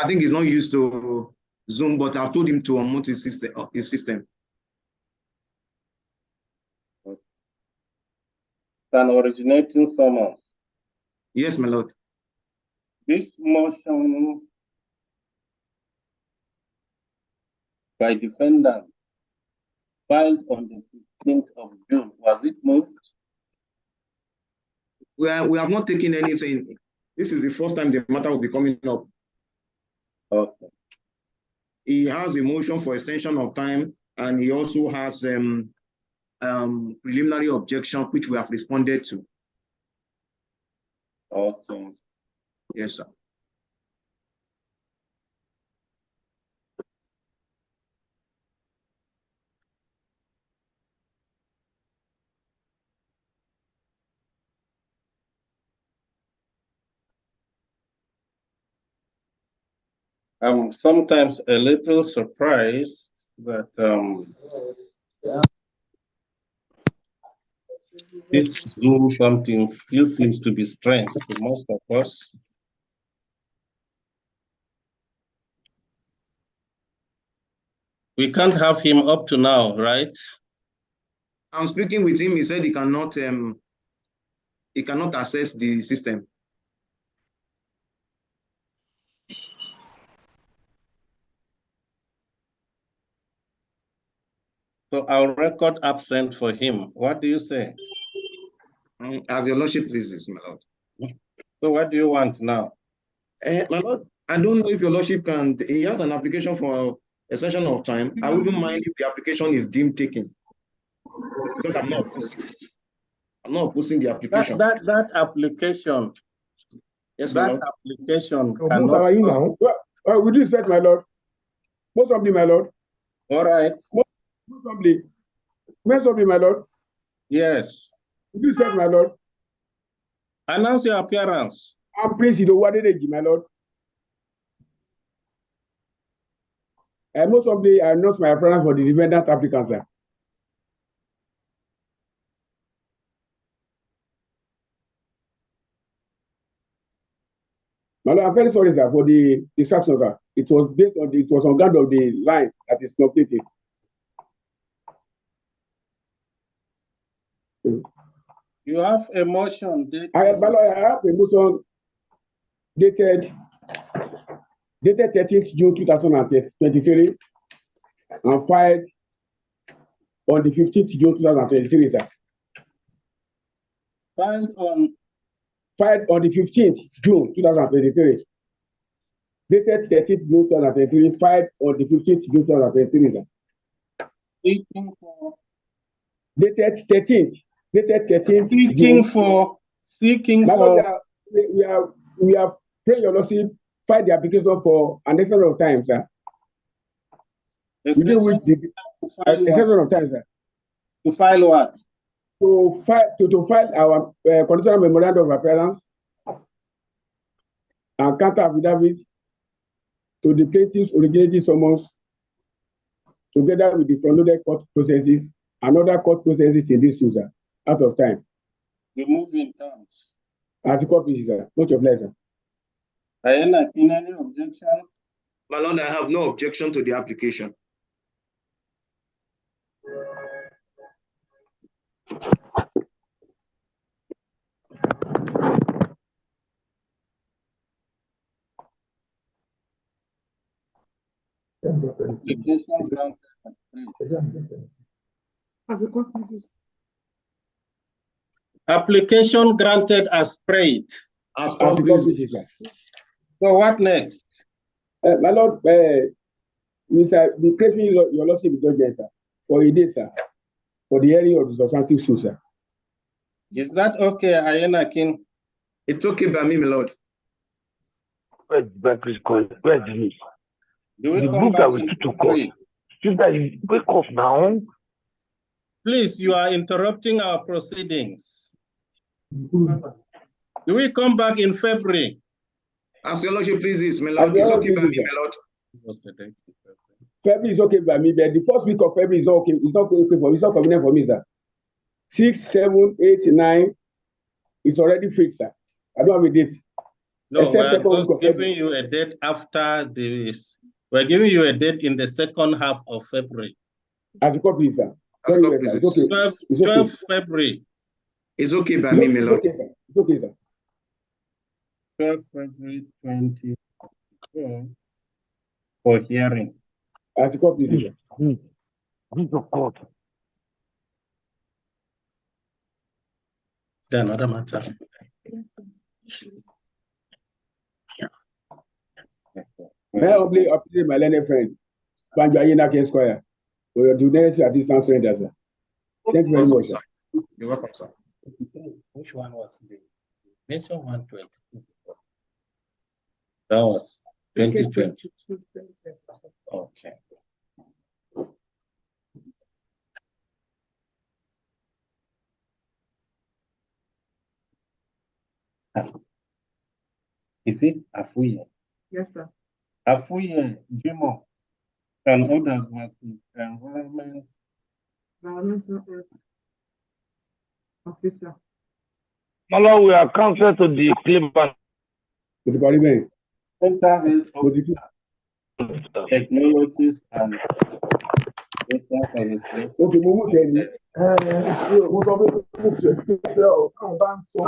S15: think he's not used to Zoom, but I've told him to unmute his system.
S1: An originating summons.
S15: Yes, my lord.
S1: This motion by defendant filed on the 15th of June, was it moved?
S15: We have not taken anything. This is the first time the matter will be coming up.
S1: Okay.
S15: He has a motion for extension of time, and he also has preliminary objection, which we have responded to.
S1: Okay.
S15: Yes, sir.
S1: I'm sometimes a little surprised that this Zoom something still seems to be strange to most of us. We can't have him up to now, right?
S15: I'm speaking with him. He said he cannot access the system.
S1: So I'll record absent for him. What do you say?
S15: As your lordship pleases, my lord.
S1: So what do you want now?
S15: My lord, I don't know if your lordship can. He has an application for extension of time. I wouldn't mind if the application is deemed taken, because I'm not opposing the application.
S1: That application.
S15: Yes, my
S1: that
S15: lord.
S1: application
S8: Most
S1: cannot.
S8: are you now? With respect, my lord. Most of my lord.
S1: All right.
S8: Most of my lord.
S1: Yes.
S8: With respect, my lord.
S1: Announce your appearance.
S8: I'm Prince Idowadedeji, my lord. And most of I announce my appearance for the defendant applicant, sir. My lord, I'm very sorry, sir, for the distraction, sir. It was based on it was on guard of the line that is completed.
S1: You have a motion.
S8: I have a motion dated 13th June 2023 and filed on the 15th June 2023, sir.
S1: Filed on
S8: the 15th June 2023. Dated 13th June 2023, filed on the 15th June 2023, sir. Dated 13th.
S1: Seeking
S8: my
S1: for.
S8: Lord, we have prayed your lordship, filed the application for an extension of time, sir. Within which the extension of time, sir.
S1: To file what?
S8: To file our conditional memorandum of appearance and counter affidavit to the plaintiff's originating summons, together with the front-loaded court processes and other court processes in this suit, sir, out of time.
S1: Removing terms.
S8: As the court pleases, sir. Much obliged, sir.
S1: Any objection?
S15: My lord, I have no objection to the application.
S1: Application granted.
S8: As the court pleases.
S1: Application granted as prayed.
S15: As court pleases.
S1: So what next?
S8: My lord, Mr. The case your lordship judge, sir, for a day, sir, for the hearing of the substantive suit, sir.
S1: Is that okay, Ayenakin?
S15: It's okay by me, my lord.
S7: Where's the news?
S1: Do we
S7: The
S1: come
S7: book
S1: back
S7: that we
S1: in
S7: took to court. Sister, you wake up now.
S1: Please, you are interrupting our proceedings. Do we come back in February?
S15: As your lordship pleases, my lord. It's okay by me, my lord.
S8: February is okay by me, but the first week of February is not okay. It's not okay for me. It's not convenient for me, sir. 6, 7, 8, 9. It's already fixed, sir. I don't have a date.
S1: No, we're giving you a date after this. We're giving you a date in the second half of February.
S8: As a copy, sir.
S15: As a copy,
S8: it's okay.
S1: 12 February.
S15: It's okay by me, my lord.
S8: It's okay, sir. It's okay, sir.
S1: 12 February 2024 for hearing.
S8: As a copy, sir.
S7: Of court.
S1: Is there another matter?
S8: May I humbly appreciate my learned friend, Banjo Ayenake Esquire, for your donation at this surrender, sir. Thank you very much, sir.
S15: You're welcome, sir.
S1: Which one was the mention 120? That was 2020. Okay. Is it Afuye?
S8: Yes, sir.
S1: Afuye Jimo and others versus environmental
S20: health officer.
S7: My lord, we are counsel to the claimant.
S1: mental health officer, technologies and data services.
S8: Okay, mo mú tẹ̀lé. Mo sọ pé mo fi ṣe ọ̀kan bá ń sọ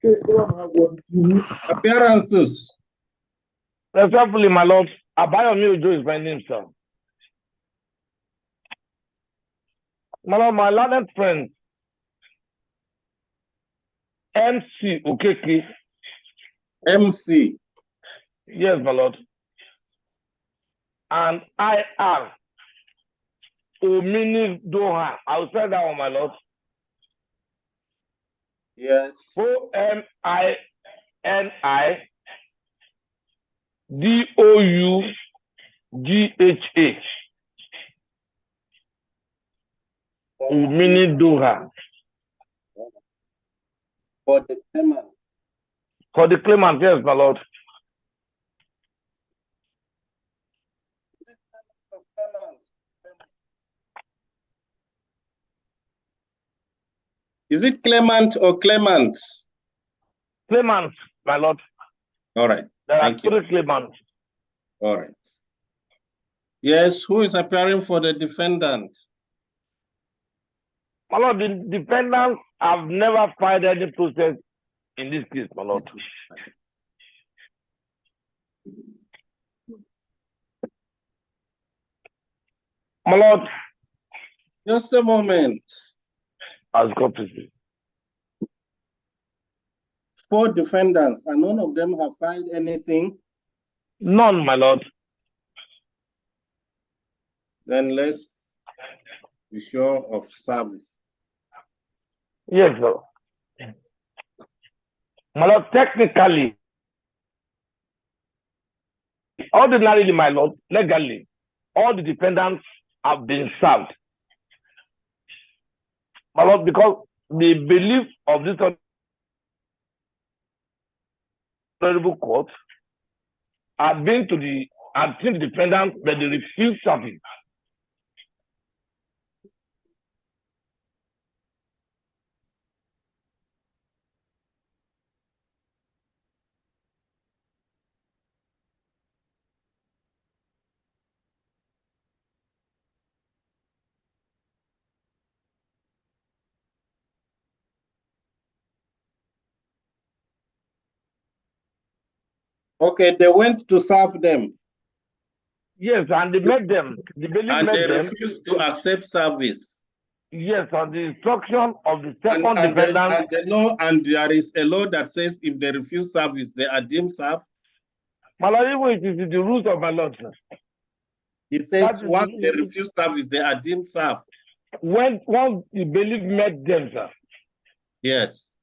S8: pé ó wà máa wọ ti ní.
S1: Appearances.
S7: Respectfully, my lord, Abayomi Ojo is my name, sir. My lord, my learned friend, MC Okeke.
S1: MC.
S7: Yes, my lord. And IR Omini Doha. I'll say that one, my lord.
S1: Yes.
S7: OMINIDOUGHA. Omini Doha.
S1: For the claimant.
S7: For the claimant, yes, my lord.
S1: Is it Clement or Clements?
S7: Clement, my lord.
S1: All right.
S7: Thank you. Clement.
S1: All right. Yes, who is appearing for the defendant?
S7: My lord, the defendants have never filed any process in this case, my lord. My lord.
S1: Just a moment.
S7: As God please.
S1: 4 defendants, and none of them have filed anything?
S7: None, my lord.
S1: Then let's be sure of service.
S7: Yes, sir. My lord, technically, ordinarily, my lord, legally, all the defendants have been served. My lord, because the belief of this honorable court had been to the defendants that they refused service.
S1: Okay, they went to serve them.
S7: Yes, and they met them. The belief
S1: and
S7: met
S1: they
S7: them.
S1: refused to accept service.
S7: Yes, on the instruction of the second
S1: And
S7: defendant.
S1: and there is a law that says if they refuse service, they are deemed served.
S7: My lord, it is the rules of my lord, sir.
S1: It says once they refuse service, they are deemed served.
S7: Once the belief met them, sir.
S1: Yes.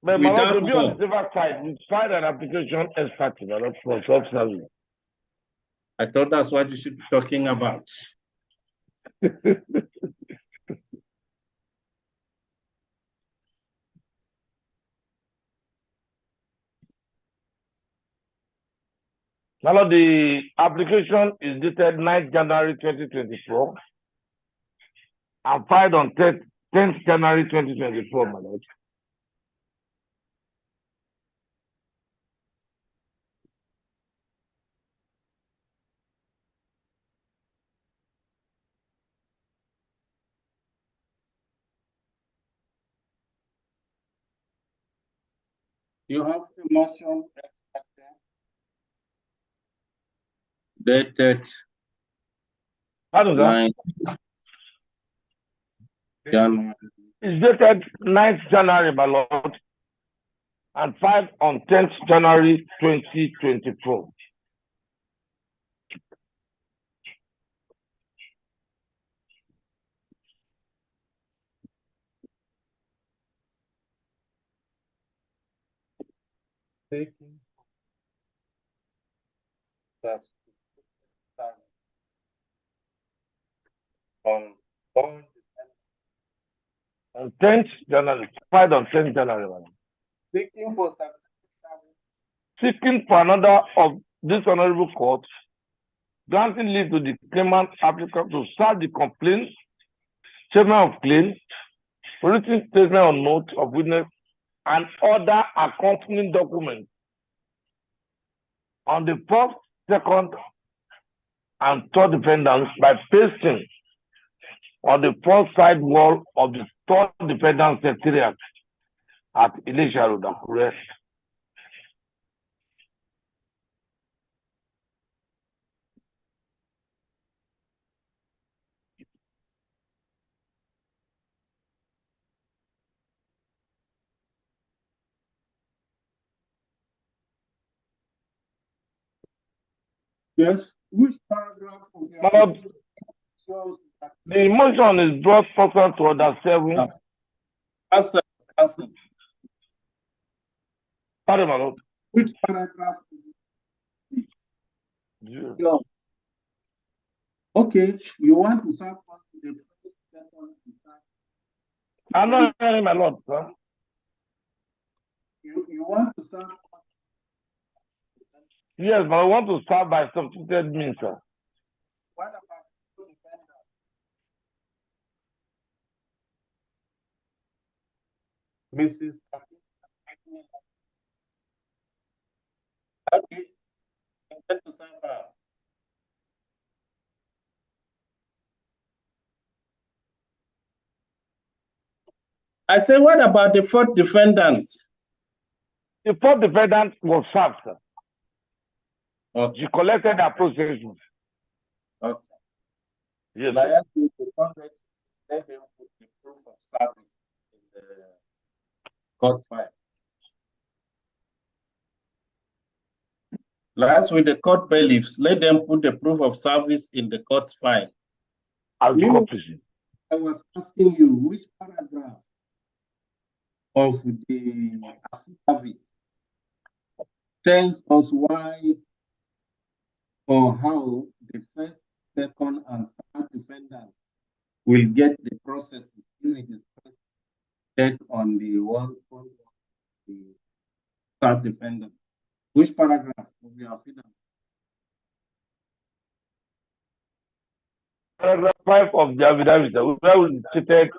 S7: But my lord, to be on the safer side, we filed an application expert for self-service.
S1: I thought that's what you should be talking about.
S7: My lord, the application is dated 9th January 2024 and filed on 10th January 2024, my lord.
S1: You have a motion dated 9th January.
S7: It's dated 9th January, my lord, and filed on 10th January 2024. On 10th January, filed on 10th January.
S1: Seeking for
S7: seeking for another of this honorable court granting leave to the claimant applicant to start the complaint, statement of claim, written statement or note of witness, and other accompanying documents on the first, second, and third defendants by pasting on the first side wall of the third defendant secretariat at Judicial Road, Akure.
S1: Yes. Which paragraph of your
S7: But the motion is brought pursuant to Order 7.
S1: Answer.
S7: Pardon, my lord.
S1: Which paragraph?
S7: Yeah.
S1: Okay, you want to serve the first, second, and third.
S7: I'm not hearing my lord, sir.
S1: You want to serve?
S7: Yes, but I want to start by substituted means, sir.
S1: What about the defendant? Mrs. Okay, intend to serve her. I say, what about the fourth defendant?
S7: The fourth defendant was served, sir.
S1: Okay.
S7: She collected her processes.
S1: Okay.
S7: Yes,
S1: I
S7: sir.
S1: ask you to contact, let them put the proof of service in the court file. Last with the court bailiffs, let them put the proof of service in the court's file.
S7: I was
S1: asking you which paragraph of the affidavit tells us why or how the first, second, and third defendants will get the process if it is set on the one of the third defendant. Which paragraph of the affidavit?
S7: Paragraph 5 of the affidavit, where we stated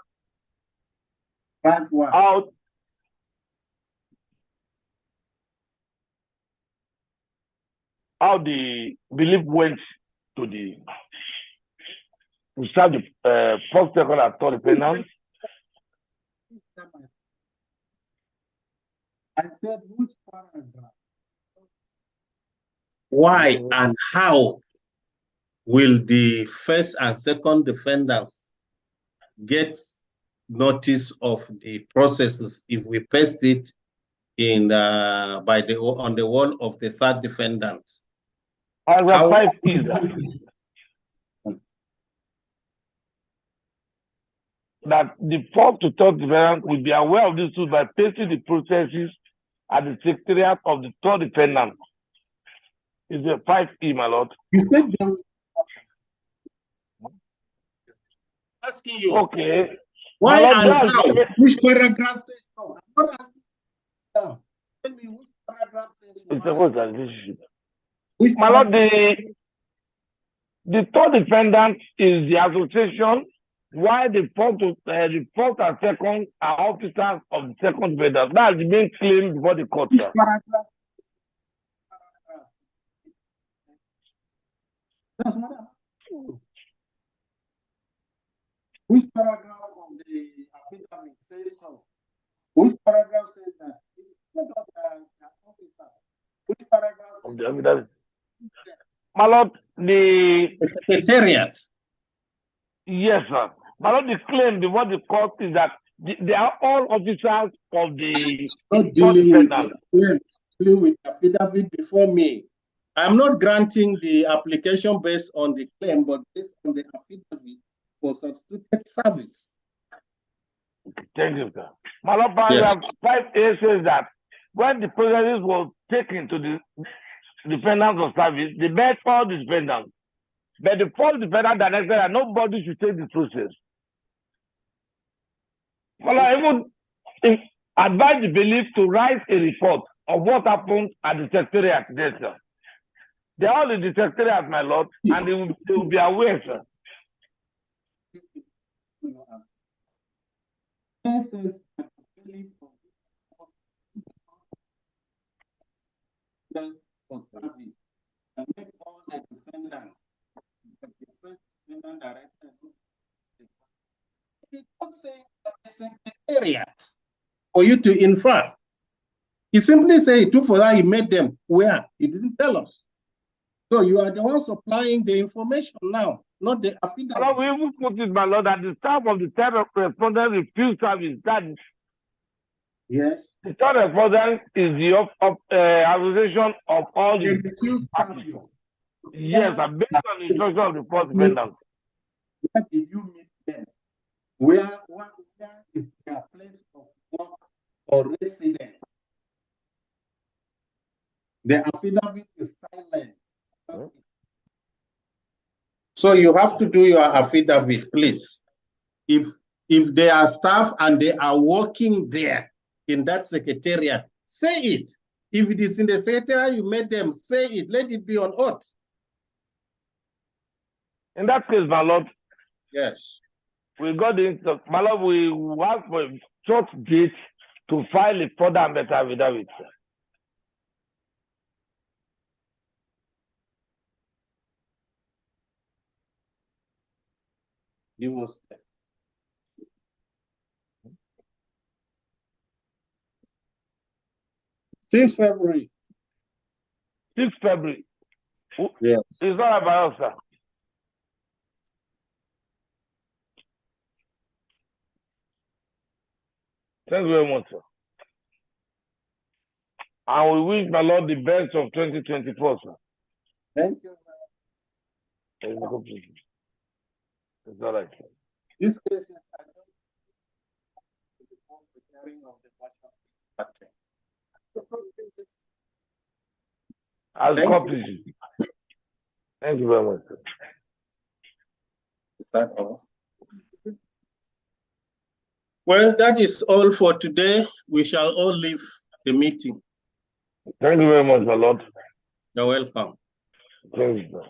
S7: how the belief went to the to start the first, second, and third defendants.
S1: I said which paragraph? Why and how will the first and second defendants get notice of the processes if we paste it in on the wall of the third defendant?
S7: Paragraph 5 is that the fourth to third defendant will be aware of this too by pasting the processes at the secretariat of the third defendant. Is a 5E, my lord.
S1: You said them. Asking you.
S7: Okay.
S1: Why
S7: my lord,
S1: and how? Which paragraph says so? I'm not asking you. Tell me which paragraph says so.
S7: It's supposed that my lord, the third defendant is the association, while the first and second are officers of the second defendant. That's the main claim before the court, sir.
S1: That's what I'm asking. Which paragraph of the affidavit says so? Which paragraph says that? Which paragraph
S7: of the affidavit? My lord, the
S1: secretariat.
S7: Yes, sir. My lord, the claim before the court is that they are all officers of the
S1: not dealing with affidavit before me. I'm not granting the application based on the claim, but based on the affidavit for substituted service.
S7: Okay, thank you, sir. My lord, paragraph 5A says that when the processes were taken to the defendants of service, they met all the defendants. But the fourth defendant directed that nobody should take the process. Well, I would advise the bailiff to write a report of what happened at the secretariat there, sir. They are all in the secretariat, my lord, and they will be aware, sir.
S1: And make all the defendants, the first defendant director, it not saying that the secretariat for you to infer. He simply said he took for that, he made them where? He didn't tell us. So you are the one supplying the information now, not the affidavit.
S7: Well, we even put it, my lord, that the staff of the third respondent refused service. That
S1: yes.
S7: The third respondent is the association of all the parties. Yes, and based on the instruction of the fourth defendant.
S1: Where did you meet them? Where is their place of work or residence? The affidavit is silent. So you have to do your affidavit, please. If they are staff and they are working there in that secretariat, say it. If it is in the secretariat, you made them say it. Let it be on oath.
S7: In that case, my lord.
S1: Yes.
S7: We got the my lord. We asked for a short date to file a further and better affidavit.
S1: You must. 6 February.
S7: 6 February.
S1: Yeah.
S7: It's not about us, sir. Thank you very much, sir. And we wish my Lord the best of 2024, sir.
S1: Thank you.
S7: It's all right, sir.
S1: This case is
S7: I'll copy you. Thank you very much, sir.
S1: Is that all? Well, that is all for today. We shall all leave the meeting.
S7: Thank you very much, my Lord.
S1: You're welcome.
S7: Thank you, sir.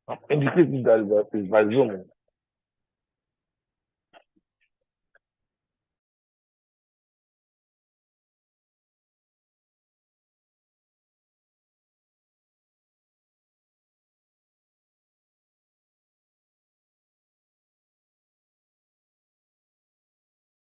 S7: I'm indicating that is by Zoom.